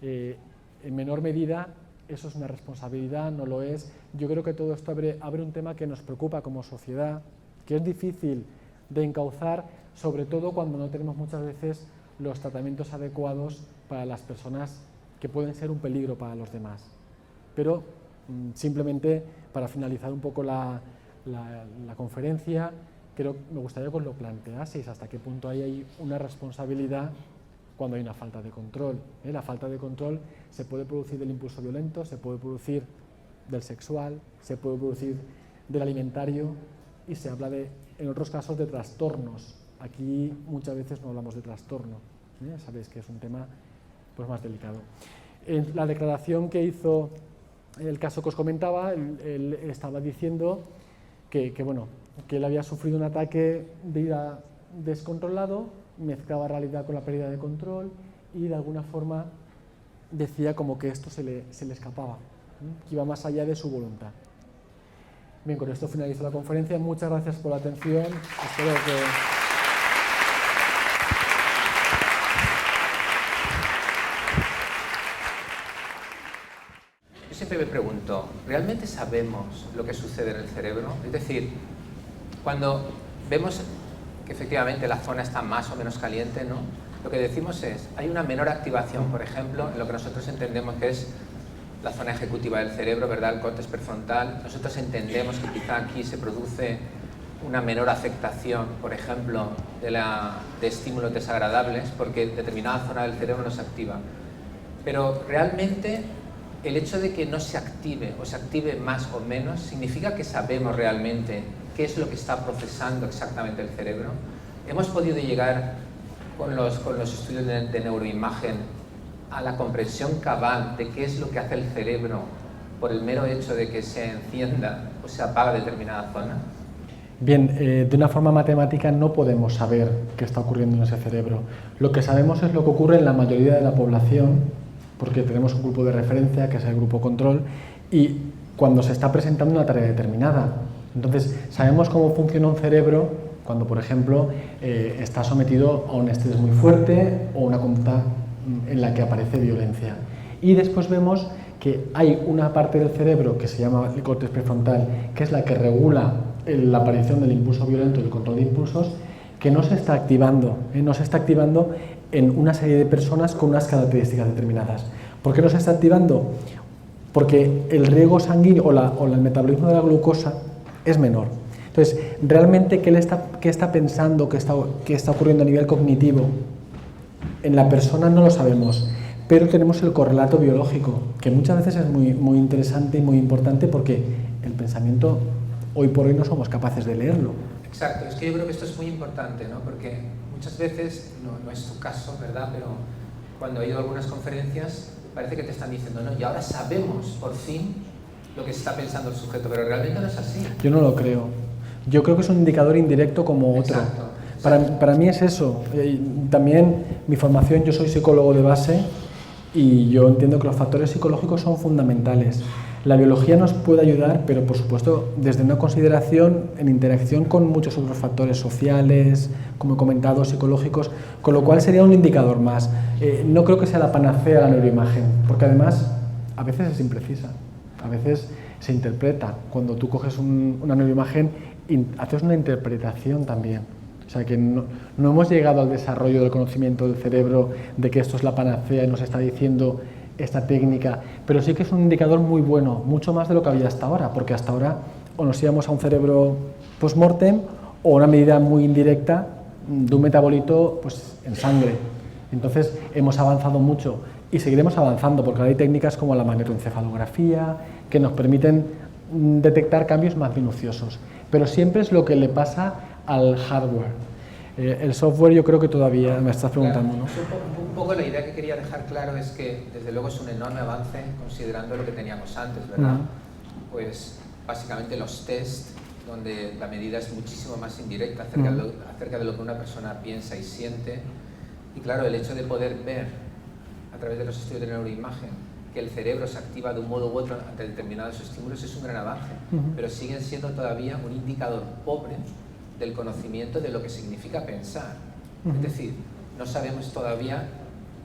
en menor medida, eso es una responsabilidad, no lo es. Yo creo que todo esto abre un tema que nos preocupa como sociedad, que es difícil de encauzar, sobre todo cuando no tenemos muchas veces los tratamientos adecuados para las personas que pueden ser un peligro para los demás. Pero simplemente para finalizar un poco la conferencia, me gustaría que os lo planteaseis, hasta qué punto hay una responsabilidad cuando hay una falta de control. La falta de control se puede producir del impulso violento, se puede producir del sexual, se puede producir del alimentario y se habla en otros casos de trastornos. Aquí muchas veces no hablamos de trastorno, sabéis que es un tema pues, más delicado. En la declaración que hizo, el caso que os comentaba, él estaba diciendo que él había sufrido un ataque de ira descontrolado, mezclaba realidad con la pérdida de control y de alguna forma decía como que esto se le escapaba, que iba más allá de su voluntad. Bien, con esto finalizo la conferencia. Muchas gracias por la atención. Espero que... Yo siempre me pregunto, ¿realmente sabemos lo que sucede en el cerebro? Es decir, cuando vemos que efectivamente la zona está más o menos caliente, ¿no? Lo que decimos es, hay una menor activación, por ejemplo, en lo que nosotros entendemos que es la zona ejecutiva del cerebro, ¿verdad? El córtex prefrontal. Nosotros entendemos que quizá aquí se produce una menor afectación, por ejemplo, de estímulos desagradables, porque determinada zona del cerebro no se activa. Pero realmente el hecho de que no se active o se active más o menos significa que sabemos realmente qué es lo que está procesando exactamente el cerebro. Hemos podido llegar con los estudios de neuroimagen a la comprensión cabal de qué es lo que hace el cerebro por el mero hecho de que se encienda o se apaga determinada zona. Bien, de una forma matemática no podemos saber qué está ocurriendo en ese cerebro. Lo que sabemos es lo que ocurre en la mayoría de la población, porque tenemos un grupo de referencia, que es el grupo control, y cuando se está presentando una tarea determinada. Entonces, sabemos cómo funciona un cerebro cuando, por ejemplo, está sometido a un estrés muy fuerte o una conducta en la que aparece violencia. Y después vemos que hay una parte del cerebro que se llama el córtex prefrontal, que es la que regula la aparición del impulso violento y el control de impulsos, que no se está activando, no se está activando en una serie de personas con unas características determinadas. ¿Por qué no se está activando? Porque el riego sanguíneo o el metabolismo de la glucosa es menor. Entonces, realmente, ¿qué está pensando, qué está ocurriendo a nivel cognitivo? En la persona no lo sabemos, pero tenemos el correlato biológico, que muchas veces es muy, muy interesante y muy importante porque el pensamiento hoy por hoy no somos capaces de leerlo. Exacto, es que yo creo que esto es muy importante, ¿no? Porque muchas veces, no es tu caso, ¿verdad? Pero cuando he ido a algunas conferencias parece que te están diciendo, ¿no? Y ahora sabemos, por fin, lo que está pensando el sujeto, pero realmente no es así. Yo no lo creo. Yo creo que es un indicador indirecto como otro. Exacto. Para mí es eso. También mi formación, yo soy psicólogo de base y yo entiendo que los factores psicológicos son fundamentales. La biología nos puede ayudar, pero por supuesto desde una consideración en interacción con muchos otros factores sociales, como he comentado, psicológicos, con lo cual sería un indicador más. No creo que sea la panacea la neuroimagen, porque además a veces es imprecisa, a veces se interpreta. Cuando tú coges una neuroimagen, haces una interpretación también. O sea que no hemos llegado al desarrollo del conocimiento del cerebro de que esto es la panacea y nos está diciendo esta técnica, pero sí que es un indicador muy bueno, mucho más de lo que había hasta ahora, porque hasta ahora o nos íbamos a un cerebro post-mortem o una medida muy indirecta de un metabolito pues, en sangre. Entonces hemos avanzado mucho y seguiremos avanzando porque ahora hay técnicas como la magnetoencefalografía que nos permiten detectar cambios más minuciosos, pero siempre es lo que le pasa al hardware. El software yo creo que todavía me estás preguntando, claro, ¿no? Un poco la idea que quería dejar claro es que desde luego es un enorme avance considerando lo que teníamos antes, ¿verdad? Pues básicamente los test donde la medida es muchísimo más indirecta acerca de lo que una persona piensa y siente. Y claro, el hecho de poder ver a través de los estudios de neuroimagen que el cerebro se activa de un modo u otro ante determinados estímulos es un gran avance, pero siguen siendo todavía un indicador pobre del conocimiento de lo que significa pensar. Es decir, no sabemos todavía,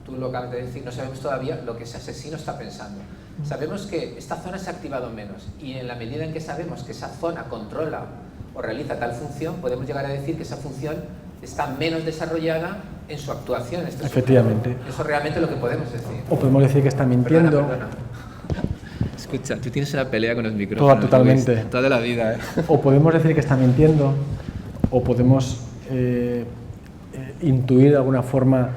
tú lo acabas de decir, no sabemos todavía lo que ese asesino está pensando. Sabemos que esta zona se ha activado menos y en la medida en que sabemos que esa zona controla o realiza tal función, podemos llegar a decir que esa función está menos desarrollada en su actuación. Efectivamente. Eso realmente es lo que podemos decir. O podemos decir que está mintiendo. Perdona. Escucha, tú tienes una pelea con los micrófonos. Totalmente. Luis, toda la vida, ¿eh? O podemos decir que está mintiendo, o podemos intuir de alguna forma.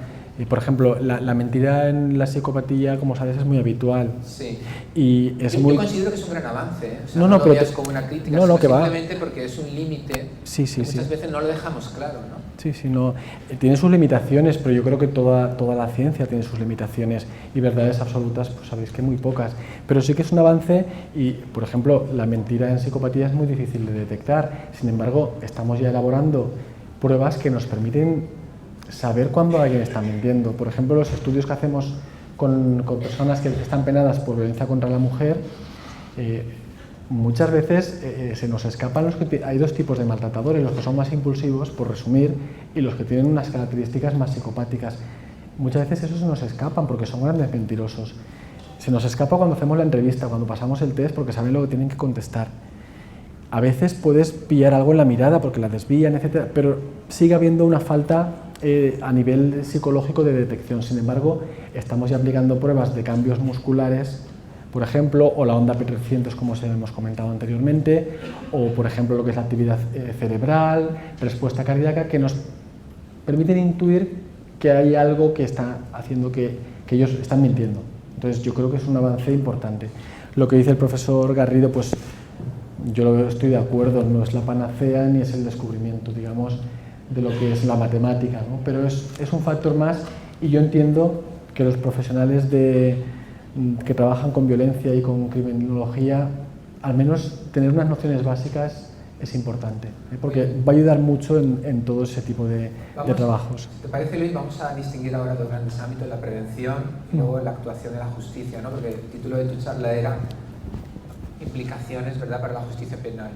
Por ejemplo, la mentira en la psicopatía, como sabes, es muy habitual. Sí. Y es yo muy... considero que es un gran avance, ¿eh? O sea, no, no lo pero veas como una crítica, no, que simplemente va. Porque es un límite sí, que muchas veces no lo dejamos claro, ¿no? Sí, no. Tiene sus limitaciones, pero yo creo que toda la ciencia tiene sus limitaciones y verdades absolutas, pues sabéis que muy pocas. Pero sí que es un avance y, por ejemplo, la mentira en psicopatía es muy difícil de detectar. Sin embargo, estamos ya elaborando pruebas que nos permiten saber cuándo alguien está mintiendo. Por ejemplo, los estudios que hacemos con personas que están penadas por violencia contra la mujer, muchas veces se nos escapan hay dos tipos de maltratadores, los que son más impulsivos, por resumir, y los que tienen unas características más psicopáticas. Muchas veces esos se nos escapan porque son grandes mentirosos. Se nos escapa cuando hacemos la entrevista, cuando pasamos el test, porque saben lo que tienen que contestar. A veces puedes pillar algo en la mirada porque la desvían, etc., pero sigue habiendo una falta a nivel psicológico de detección. Sin embargo, estamos ya aplicando pruebas de cambios musculares, por ejemplo, o la onda P300, como os hemos comentado anteriormente, o por ejemplo lo que es la actividad cerebral, respuesta cardíaca, que nos permiten intuir que hay algo que está haciendo que ellos están mintiendo. Entonces yo creo que es un avance importante. Lo que dice el profesor Garrido, pues yo estoy de acuerdo, no es la panacea ni es el descubrimiento, digamos, de lo que es la matemática, ¿no? Pero es un factor más y yo entiendo que los profesionales que trabajan con violencia y con criminología, al menos tener unas nociones básicas es importante, ¿eh? Porque va a ayudar mucho en todo ese tipo de trabajos. ¿Te parece, Luis? Vamos a distinguir ahora dos grandes ámbitos, la prevención y luego la actuación de la justicia, ¿no? Porque el título de tu charla era implicaciones, ¿verdad?, para la justicia penal.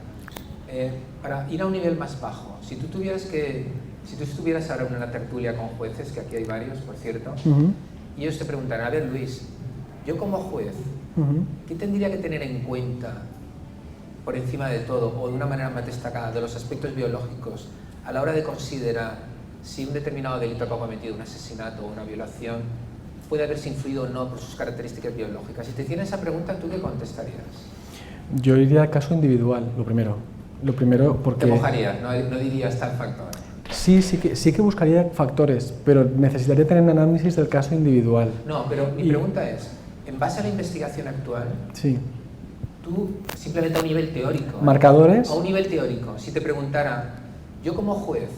Para ir a un nivel más bajo, si tú estuvieras ahora en una tertulia con jueces, que aquí hay varios, por cierto, y ellos te preguntarán, a ver, Luis, yo como juez, ¿qué tendría que tener en cuenta por encima de todo, o de una manera más destacada, de los aspectos biológicos, a la hora de considerar si un determinado delito que ha cometido, un asesinato o una violación, puede haberse influido o no por sus características biológicas? Si te hicieran esa pregunta, ¿tú qué contestarías? Yo iría al caso individual, lo primero porque... ¿Te mojarías? No dirías tal factor. Sí que buscaría factores, pero necesitaría tener un análisis del caso individual. No, pero mi pregunta es, en base a la investigación actual, sí, tú simplemente a un nivel teórico... ¿marcadores? A un nivel teórico, si te preguntara, yo como juez,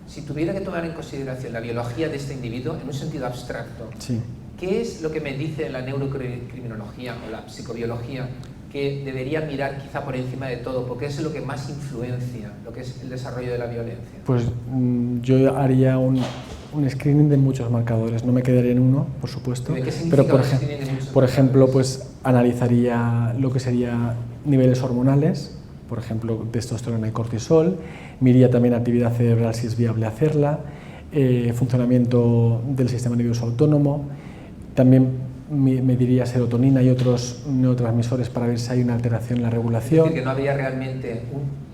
si tuviera que tomar en consideración la biología de este individuo en un sentido abstracto, sí, ¿qué es lo que me dice la neurocriminología o la psicobiología que debería mirar quizá por encima de todo, porque es lo que más influencia lo que es el desarrollo de la violencia? Pues yo haría un screening de muchos marcadores, no me quedaría en uno, por supuesto, ¿De qué significa pero por ejemplo, marcadores? pues analizaría lo que sería niveles hormonales, por ejemplo, testosterona y cortisol, miraría también actividad cerebral si es viable hacerla, funcionamiento del sistema nervioso autónomo, también mediría serotonina y otros neurotransmisores para ver si hay una alteración en la regulación. Es decir, que no habría realmente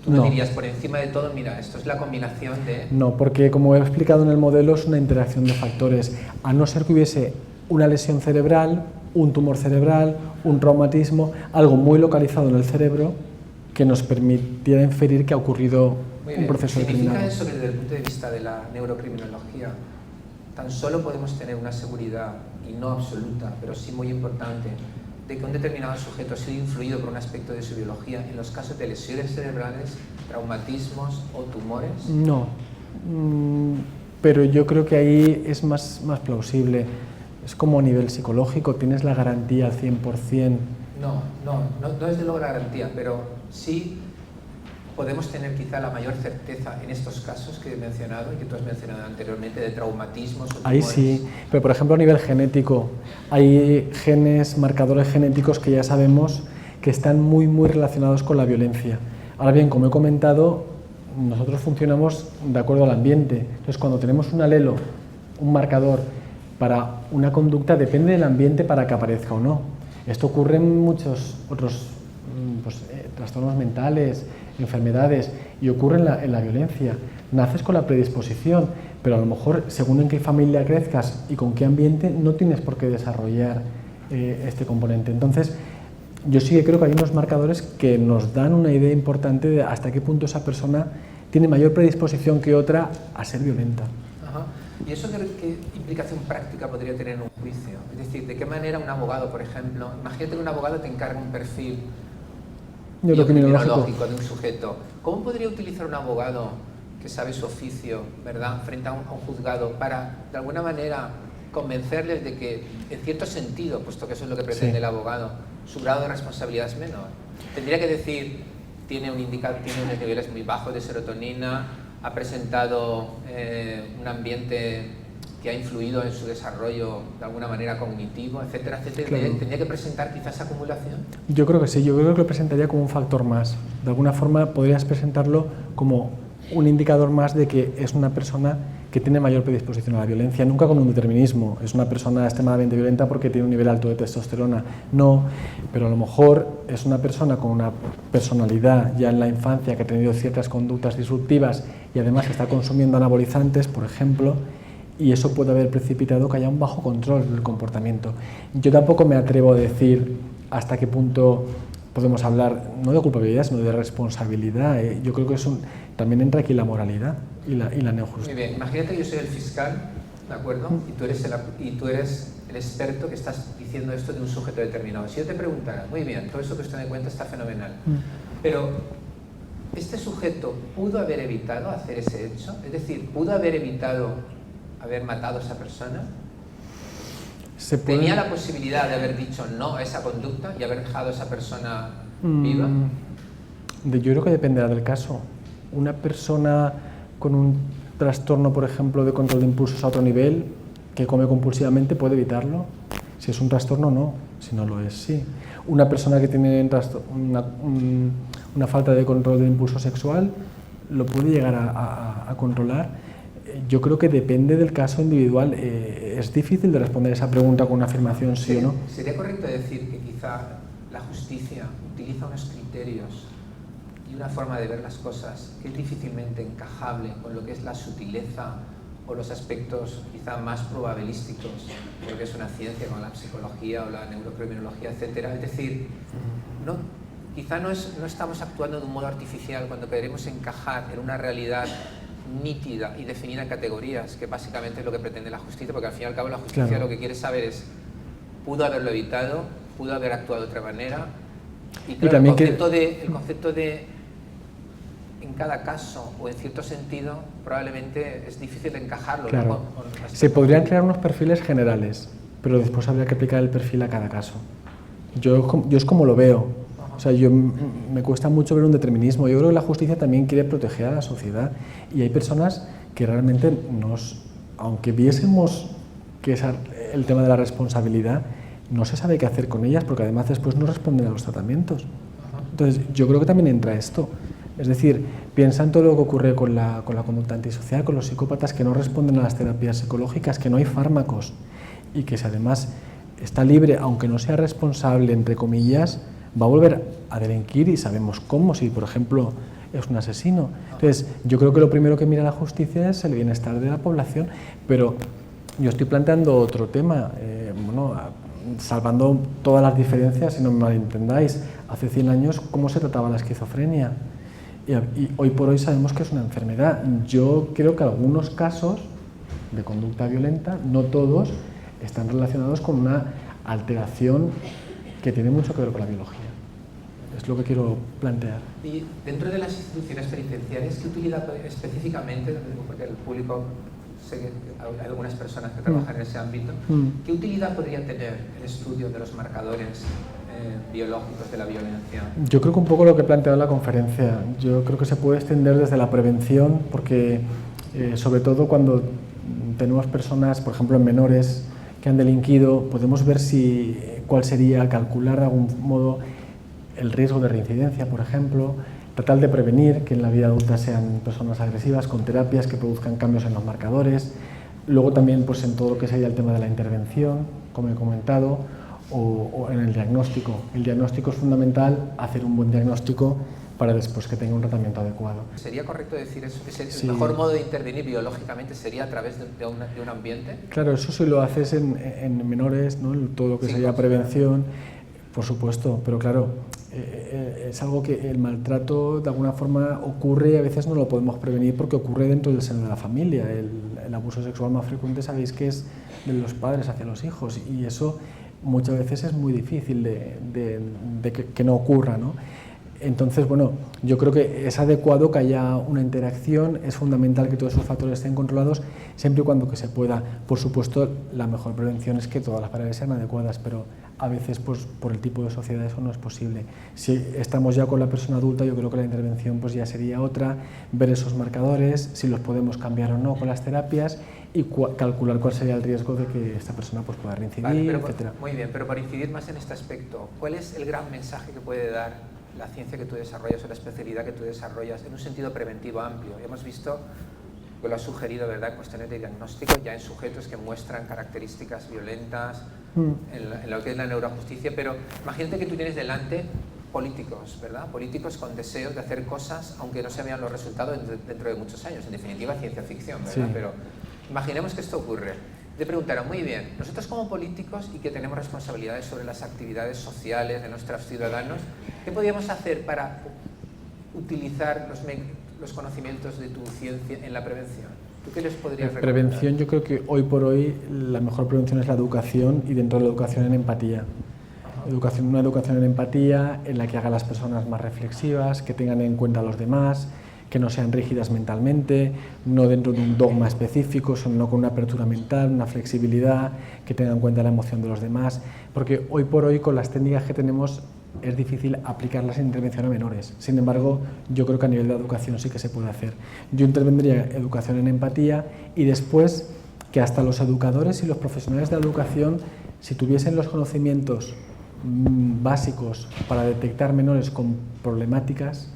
tú no dirías por encima de todo, mira, esto es la combinación de... No, porque como he explicado en el modelo es una interacción de factores, a no ser que hubiese una lesión cerebral, un tumor cerebral, un traumatismo, algo muy localizado en el cerebro que nos permitiera inferir que ha ocurrido un proceso determinado. ¿Significa eso que desde el punto de vista de la neurocriminología tan solo podemos tener una seguridad, y no absoluta, pero sí muy importante, de que un determinado sujeto ha sido influido por un aspecto de su biología en los casos de lesiones cerebrales, traumatismos o tumores? No, pero yo creo que ahí es más plausible. Es como a nivel psicológico, tienes la garantía al 100%. No es de luego la garantía, pero sí podemos tener quizá la mayor certeza en estos casos que he mencionado y que tú has mencionado anteriormente, de traumatismos o tumores? Ahí sí, pero por ejemplo a nivel genético, hay genes, marcadores genéticos que ya sabemos que están muy relacionados con la violencia. Ahora bien, como he comentado, nosotros funcionamos de acuerdo al ambiente. Entonces, cuando tenemos un alelo, un marcador para una conducta, depende del ambiente para que aparezca o no. Esto ocurre en muchos otros trastornos mentales, enfermedades, y ocurre en la violencia. Naces con la predisposición, pero a lo mejor, según en qué familia crezcas y con qué ambiente, no tienes por qué desarrollar este componente. Entonces, yo sí que creo que hay unos marcadores que nos dan una idea importante de hasta qué punto esa persona tiene mayor predisposición que otra a ser violenta. Ajá. ¿Y eso qué implicación práctica podría tener en un juicio? Es decir, ¿de qué manera un abogado, por ejemplo, imagínate que un abogado te encarga un perfil biocriminológico de un sujeto, ¿cómo podría utilizar un abogado que sabe su oficio, ¿verdad?, frente a un juzgado para, de alguna manera, convencerles de que, en cierto sentido, puesto que eso es lo que pretende el abogado, su grado de responsabilidad es menor? Tendría que decir, tiene unos niveles muy bajos de serotonina, ha presentado un ambiente que ha influido en su desarrollo de alguna manera cognitivo, etcétera, etcétera. Claro. ¿Tendría que presentar quizás esa acumulación? Yo creo que sí, yo creo que lo presentaría como un factor más. De alguna forma podrías presentarlo como un indicador más de que es una persona que tiene mayor predisposición a la violencia, nunca con un determinismo. Es una persona extremadamente violenta porque tiene un nivel alto de testosterona. No, pero a lo mejor es una persona con una personalidad ya en la infancia que ha tenido ciertas conductas disruptivas y además está consumiendo anabolizantes, por ejemplo, y eso puede haber precipitado que haya un bajo control del comportamiento. Yo tampoco me atrevo a decir hasta qué punto podemos hablar, no de culpabilidad, sino de responsabilidad. Yo creo que también entra aquí la moralidad y la neojusticia. Muy bien, imagínate que yo soy el fiscal, ¿de acuerdo? Y tú eres el experto que estás diciendo esto de un sujeto determinado. Si yo te preguntara, muy bien, todo eso que usted me cuenta está fenomenal, pero ¿este sujeto pudo haber evitado hacer ese hecho? Es decir, ¿pudo haber evitado haber matado a esa persona? ¿Tenía la posibilidad de haber dicho no a esa conducta y haber dejado a esa persona viva? Yo creo que dependerá del caso. Una persona con un trastorno, por ejemplo, de control de impulsos a otro nivel, que come compulsivamente, puede evitarlo. Si es un trastorno, no. Si no lo es, sí. Una persona que tiene una falta de control de impulso sexual, lo puede llegar a controlar. Yo creo que depende del caso individual. Es difícil de responder esa pregunta con una afirmación sí o no. ¿Sería correcto decir que quizá la justicia utiliza unos criterios y una forma de ver las cosas que es difícilmente encajable con lo que es la sutileza o los aspectos quizá más probabilísticos, porque es una ciencia como la psicología o la neurocriminología, etcétera? Es decir, quizá no estamos actuando de un modo artificial cuando queremos encajar en una realidad nítida y definida en categorías, que básicamente es lo que pretende la justicia, porque al fin y al cabo la justicia lo que quiere saber es, ¿pudo haberlo evitado? ¿Pudo haber actuado de otra manera? Y claro, el concepto de en cada caso o en cierto sentido probablemente es difícil de encajarlo. Claro. Se podrían crear unos perfiles generales, pero después habría que aplicar el perfil a cada caso. Yo es como lo veo. O sea, me cuesta mucho ver un determinismo. Yo creo que la justicia también quiere proteger a la sociedad y hay personas que realmente aunque viésemos que es el tema de la responsabilidad, no se sabe qué hacer con ellas porque además después no responden a los tratamientos. Entonces, yo creo que también entra esto. Es decir, piensa en todo lo que ocurre con la conducta antisocial, con los psicópatas que no responden a las terapias psicológicas, que no hay fármacos y que si además está libre, aunque no sea responsable, entre comillas, va a volver a delinquir y sabemos cómo, si por ejemplo es un asesino. Entonces, yo creo que lo primero que mira la justicia es el bienestar de la población, pero yo estoy planteando otro tema, salvando todas las diferencias, si no me malentendáis. Hace 100 años, ¿cómo se trataba la esquizofrenia? Y hoy por hoy sabemos que es una enfermedad. Yo creo que algunos casos de conducta violenta, no todos, están relacionados con una alteración que tiene mucho que ver con la biología. Es lo que quiero plantear. Y dentro de las instituciones penitenciarias, ¿qué utilidad específicamente, porque el público, sé que hay algunas personas que trabajan en ese ámbito, qué utilidad podría tener el estudio de los marcadores biológicos de la violencia? Yo creo que un poco lo que he planteado en la conferencia. Yo creo que se puede extender desde la prevención, porque sobre todo cuando tenemos personas, por ejemplo, en menores que han delinquido, podemos ver cuál sería, calcular de algún modo el riesgo de reincidencia, por ejemplo, tratar de prevenir que en la vida adulta sean personas agresivas con terapias que produzcan cambios en los marcadores. Luego también pues, en todo lo que sería el tema de la intervención, como he comentado, o en el diagnóstico. El diagnóstico es fundamental, hacer un buen diagnóstico para después que tenga un tratamiento adecuado. ¿Sería correcto decir eso? ¿Que el mejor modo de intervenir biológicamente sería a través de un ambiente? Claro, eso sí lo haces en menores, ¿no? Todo lo que sería prevención, por supuesto, pero claro, es algo que el maltrato de alguna forma ocurre y a veces no lo podemos prevenir porque ocurre dentro del seno de la familia. El abuso sexual más frecuente sabéis que es de los padres hacia los hijos y eso muchas veces es muy difícil de que no ocurra, ¿no? Entonces, bueno, yo creo que es adecuado que haya una interacción, es fundamental que todos esos factores estén controlados, siempre y cuando que se pueda. Por supuesto, la mejor prevención es que todas las paredes sean adecuadas, pero a veces, pues, por el tipo de sociedad eso no es posible. Si estamos ya con la persona adulta, yo creo que la intervención pues, ya sería otra, ver esos marcadores, si los podemos cambiar o no con las terapias y calcular cuál sería el riesgo de que esta persona pues, pueda reincidir, etc. Muy bien, pero para incidir más en este aspecto, ¿cuál es el gran mensaje que puede dar la ciencia que tú desarrollas o la especialidad que tú desarrollas en un sentido preventivo amplio? Ya hemos visto que lo has sugerido, ¿verdad?, cuestiones de diagnóstico ya en sujetos que muestran características violentas en lo que es la neurojusticia, pero imagínate que tú tienes delante políticos, ¿verdad?, políticos con deseos de hacer cosas aunque no se vean los resultados dentro de muchos años, en definitiva ciencia ficción, ¿verdad? Sí. Pero imaginemos que esto ocurre. Te preguntaron, muy bien, nosotros como políticos y que tenemos responsabilidades sobre las actividades sociales de nuestros ciudadanos, ¿qué podríamos hacer para utilizar los conocimientos de tu ciencia en la prevención? ¿Tú qué les podrías recomendar? Prevención, yo creo que hoy por hoy la mejor prevención es la educación y dentro de la educación en empatía. Una educación en empatía en la que haga a las personas más reflexivas, que tengan en cuenta a los demás, que no sean rígidas mentalmente, no dentro de un dogma específico, sino con una apertura mental, una flexibilidad, que tengan en cuenta la emoción de los demás, porque hoy por hoy con las técnicas que tenemos es difícil aplicarlas en intervención a menores. Sin embargo, yo creo que a nivel de educación sí que se puede hacer. Yo intervendría educación en empatía y después que hasta los educadores y los profesionales de la educación, si tuviesen los conocimientos básicos para detectar menores con problemáticas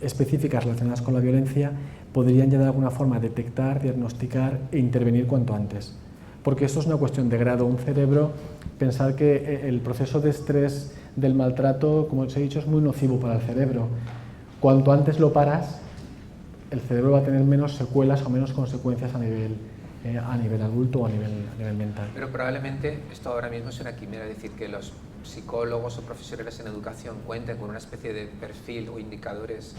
específicas relacionadas con la violencia, podrían ya de alguna forma detectar, diagnosticar e intervenir cuanto antes. Porque esto es una cuestión de grado. Un cerebro, pensar que el proceso de estrés del maltrato, como os he dicho, es muy nocivo para el cerebro. Cuanto antes lo paras, el cerebro va a tener menos secuelas o menos consecuencias a nivel adulto o a nivel mental. Pero probablemente esto ahora mismo es una quimera, decir que los psicólogos o profesionales en educación cuenten con una especie de perfil o indicadores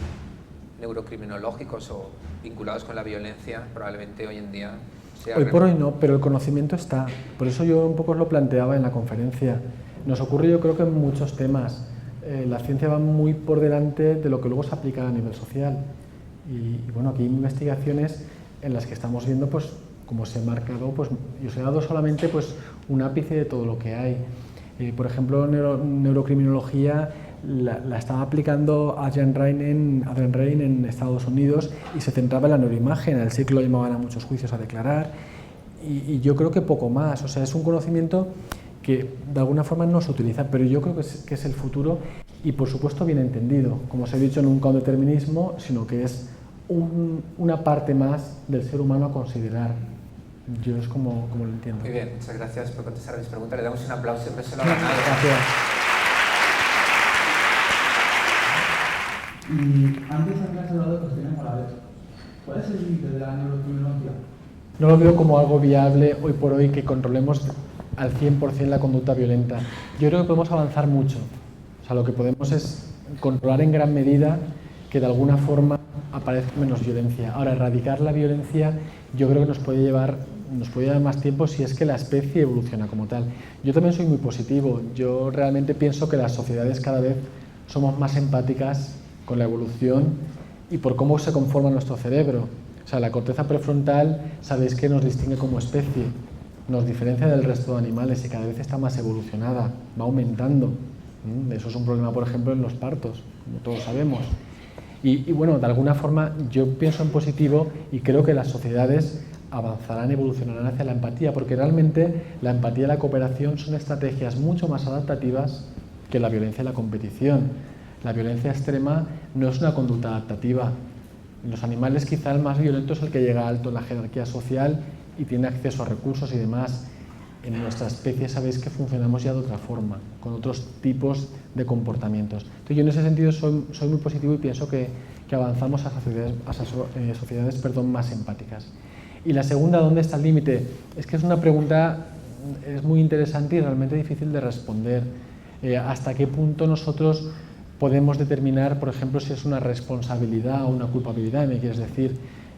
neurocriminológicos o vinculados con la violencia, probablemente hoy en día sea... Hoy por hoy no, pero el conocimiento está. Por eso yo un poco os lo planteaba en la conferencia. Nos ocurre, yo creo que en muchos temas. La ciencia va muy por delante de lo que luego se aplica a nivel social. Y bueno, aquí hay investigaciones en las que estamos viendo, pues, como se ha marcado, pues, yo os he dado solamente pues, un ápice de todo lo que hay. Por ejemplo, neurocriminología la estaba aplicando Adrian Rain en Estados Unidos y se centraba en la neuroimagen. Al sí que lo llamaban a muchos juicios a declarar y yo creo que poco más. O sea, es un conocimiento que de alguna forma no se utiliza, pero yo creo que es el futuro y por supuesto bien entendido. Como os he dicho, nunca un determinismo, sino que es una parte más del ser humano a considerar. Yo es como lo entiendo. Muy bien, muchas gracias por contestar a mis preguntas. Le damos un aplauso, siempre se lo ha ganado. Gracias. Y antes habías hablado de cuestiones morales. ¿Cuál es el límite de la neurocriminología? No lo veo como algo viable hoy por hoy que controlemos al 100% la conducta violenta. Yo creo que podemos avanzar mucho. O sea, lo que podemos es controlar en gran medida que de alguna forma aparezca menos violencia. Ahora, erradicar la violencia yo creo que nos puede llevar más tiempo si es que la especie evoluciona como tal. Yo también soy muy positivo. Yo realmente pienso que las sociedades cada vez somos más empáticas con la evolución y por cómo se conforma nuestro cerebro. O sea, la corteza prefrontal, sabéis que nos distingue como especie, nos diferencia del resto de animales y cada vez está más evolucionada, va aumentando. Eso es un problema, por ejemplo, en los partos, como todos sabemos. Y bueno, de alguna forma yo pienso en positivo y creo que las sociedades avanzarán, evolucionarán hacia la empatía, porque realmente la empatía y la cooperación son estrategias mucho más adaptativas que la violencia y la competición. La violencia extrema no es una conducta adaptativa. En los animales quizá el más violento es el que llega alto en la jerarquía social y tiene acceso a recursos y demás. En nuestra especie sabéis que funcionamos ya de otra forma, con otros tipos de comportamientos. Entonces yo en ese sentido soy muy positivo y pienso que avanzamos a sociedades más empáticas. Y la segunda, ¿dónde está el límite? Es que es una pregunta es muy interesante y realmente difícil de responder. ¿Hasta qué punto nosotros podemos determinar, por ejemplo, si es una responsabilidad o una culpabilidad? ¿Me quieres decir?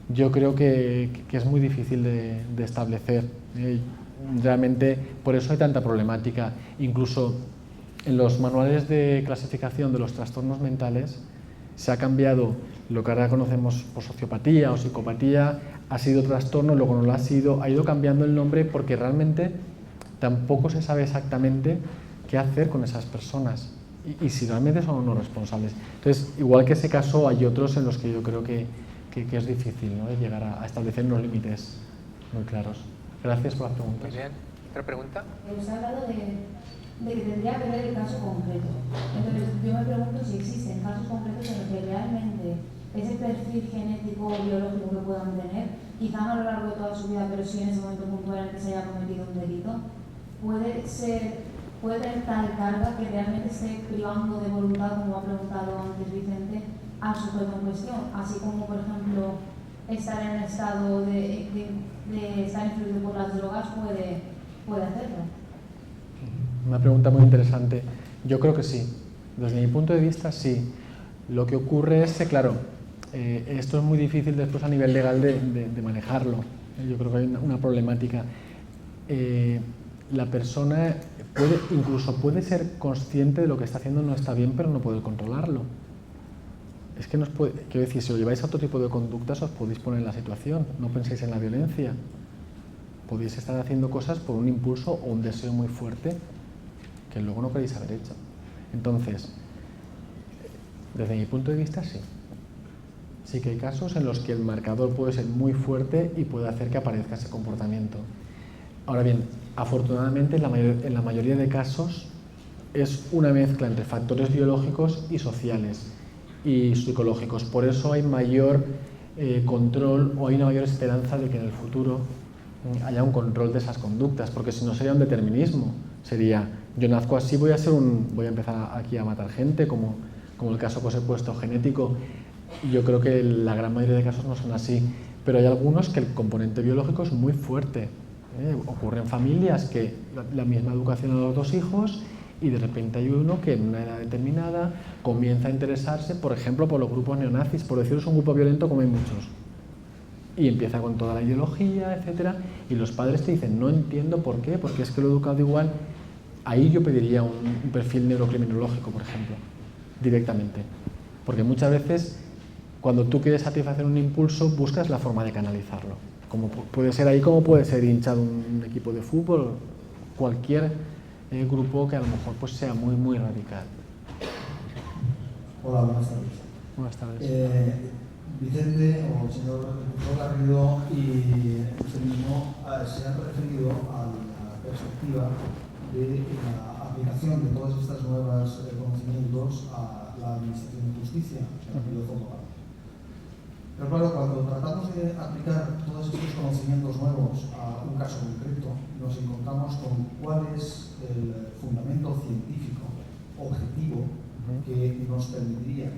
Yo creo que es muy difícil de establecer. Realmente por eso hay tanta problemática. Incluso en los manuales de clasificación de los trastornos mentales se ha cambiado lo que ahora conocemos por sociopatía o psicopatía, ha sido trastorno, luego no lo ha sido, ha ido cambiando el nombre porque realmente tampoco se sabe exactamente qué hacer con esas personas y si realmente son o no responsables. Entonces, igual que ese caso, hay otros en los que yo creo que es difícil, ¿no?, de llegar a establecer unos límites muy claros. Gracias por la pregunta. Muy bien. ¿Otra pregunta? Usted ha hablado de que tendría que ver el caso concreto. Entonces, yo me pregunto si existen casos concretos en los que realmente ese perfil genético o biológico que puedan tener, quizá no a lo largo de toda su vida, pero sí en ese momento puntual en el que se haya cometido un delito, puede tener tal carga que realmente esté privando de voluntad, como ha preguntado antes Vicente, al sujeto en cuestión. Así como, por ejemplo, estar en el estado de estar influido por las drogas puede hacerlo. Una pregunta muy interesante. Yo creo que sí. Desde mi punto de vista, sí. Lo que ocurre es que, claro, esto es muy difícil después a nivel legal de manejarlo. Yo creo que hay una problemática. La persona incluso puede ser consciente de lo que está haciendo no está bien, pero no puede controlarlo. Es que quiero decir, si lo lleváis a otro tipo de conductas os podéis poner en la situación, no penséis en la violencia. Podéis estar haciendo cosas por un impulso o un deseo muy fuerte que luego no queréis haber hecho. Entonces, desde mi punto de vista, sí. Sí que hay casos en los que el marcador puede ser muy fuerte y puede hacer que aparezca ese comportamiento. Ahora bien, afortunadamente en la mayoría de casos es una mezcla entre factores biológicos y sociales y psicológicos. Por eso hay mayor control o hay una mayor esperanza de que en el futuro haya un control de esas conductas, porque si no sería un determinismo. Sería, yo nazco así, voy a empezar aquí a matar gente, como el caso que os he puesto genético. Y yo creo que la gran mayoría de casos no son así, pero hay algunos que el componente biológico es muy fuerte. Ocurre en familias que la misma educación a los dos hijos y de repente hay uno que en una edad determinada comienza a interesarse, por ejemplo, por los grupos neonazis, por deciros un grupo violento como hay muchos. Y empieza con toda la ideología, etcétera, y los padres te dicen, no entiendo por qué, porque es que lo he educado igual. Ahí yo pediría un perfil neurocriminológico, por ejemplo, directamente. Porque muchas veces, cuando tú quieres satisfacer un impulso, buscas la forma de canalizarlo. Como puede ser ahí, como puede ser hinchado un equipo de fútbol, cualquier grupo que a lo mejor pues sea muy, muy radical. Hola, buenas tardes. Buenas tardes. Vicente o el señor Garrido y usted mismo se han referido a la perspectiva de la aplicación de todas estas nuevas conocimientos a la Administración de Justicia, en el periodo focal. Pero claro, cuando tratamos de aplicar todos estos conocimientos nuevos a un caso concreto, nos encontramos con cuál es el fundamento científico objetivo que nos permitiría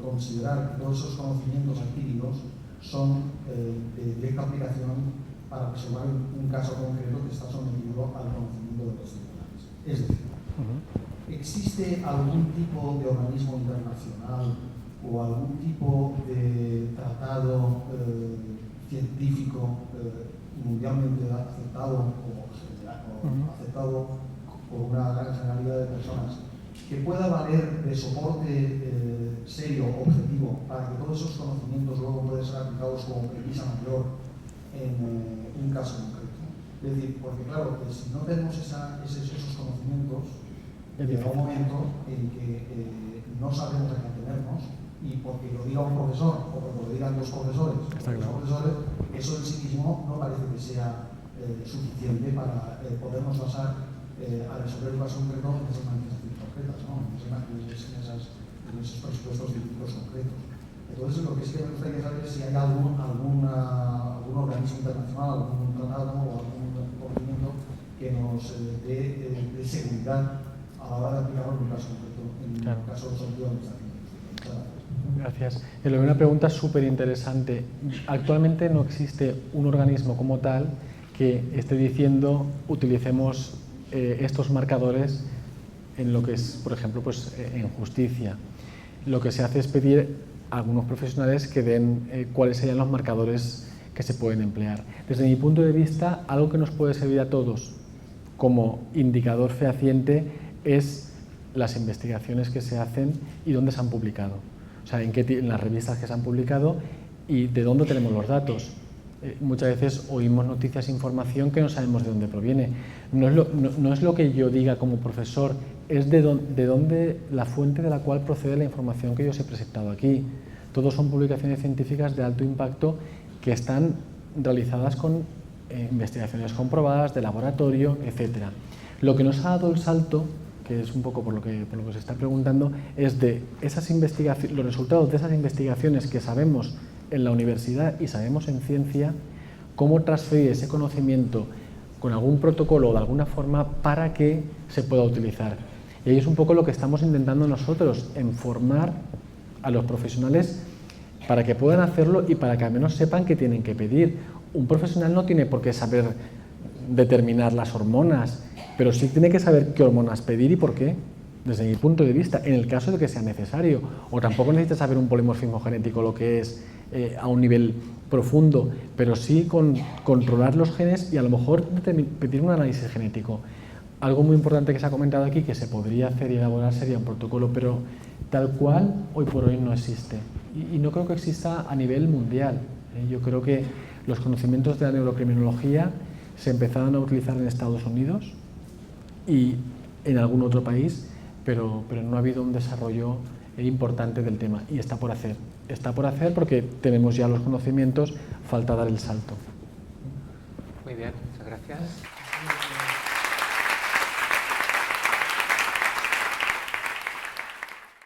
considerar que todos esos conocimientos adquiridos son de directa aplicación para resolver un caso concreto que está sometido al conocimiento de los tribunales. Es decir, ¿existe algún tipo de organismo internacional o algún tipo de tratado científico mundialmente aceptado o aceptado por una gran generalidad de personas que pueda valer de soporte serio, objetivo, para que todos esos conocimientos luego puedan ser aplicados como premisa mayor en un caso concreto? Es decir, porque claro, que si no tenemos esos conocimientos, Llega un momento en que no sabemos a qué atenernos y porque lo diga un profesor o porque lo digan dos profesores, eso en sí mismo no parece que sea suficiente para podernos basar a resolver un caso concreto en esas manifestaciones concretas, ¿no? en esos presupuestos científicos concretos. Entonces, lo que sí que me gustaría saber es si hay algún organismo internacional, algún tratado o algún conocimiento que nos dé seguridad a la hora de aplicarlo en un caso concreto, en un caso sobre todo de Gracias. Una pregunta súper interesante. Actualmente no existe un organismo como tal que esté diciendo utilicemos estos marcadores en lo que es, por ejemplo, pues, en justicia. Lo que se hace es pedir a algunos profesionales que den cuáles serían los marcadores que se pueden emplear. Desde mi punto de vista, algo que nos puede servir a todos como indicador fehaciente es las investigaciones que se hacen y dónde se han publicado. O sea, en las revistas que se han publicado y de dónde tenemos los datos. Muchas veces oímos noticias e información que no sabemos de dónde proviene. No es lo que yo diga como profesor, es de dónde la fuente de la cual procede la información que yo os he presentado aquí. Todos son publicaciones científicas de alto impacto que están realizadas con investigaciones comprobadas, de laboratorio, etc. Lo que nos ha dado el salto, que es un poco por lo que se está preguntando, es de esas investigaciones, los resultados de esas investigaciones que sabemos en la universidad y sabemos en ciencia, cómo transferir ese conocimiento con algún protocolo o de alguna forma para que se pueda utilizar. Y ahí es un poco lo que estamos intentando nosotros, en formar a los profesionales para que puedan hacerlo y para que al menos sepan qué tienen que pedir. Un profesional no tiene por qué saber determinar las hormonas, pero sí tiene que saber qué hormonas pedir y por qué, desde mi punto de vista, en el caso de que sea necesario. O tampoco necesita saber un polimorfismo genético, lo que es a un nivel profundo, pero sí controlar los genes y a lo mejor pedir un análisis genético. Algo muy importante que se ha comentado aquí, que se podría hacer y elaborar, sería un protocolo, pero tal cual hoy por hoy no existe. Y no creo que exista a nivel mundial. Yo creo que los conocimientos de la neurocriminología se empezaron a utilizar en Estados Unidos y en algún otro país, pero no ha habido un desarrollo importante del tema y está por hacer. Está por hacer porque tenemos ya los conocimientos, falta dar el salto. Muy bien, muchas gracias.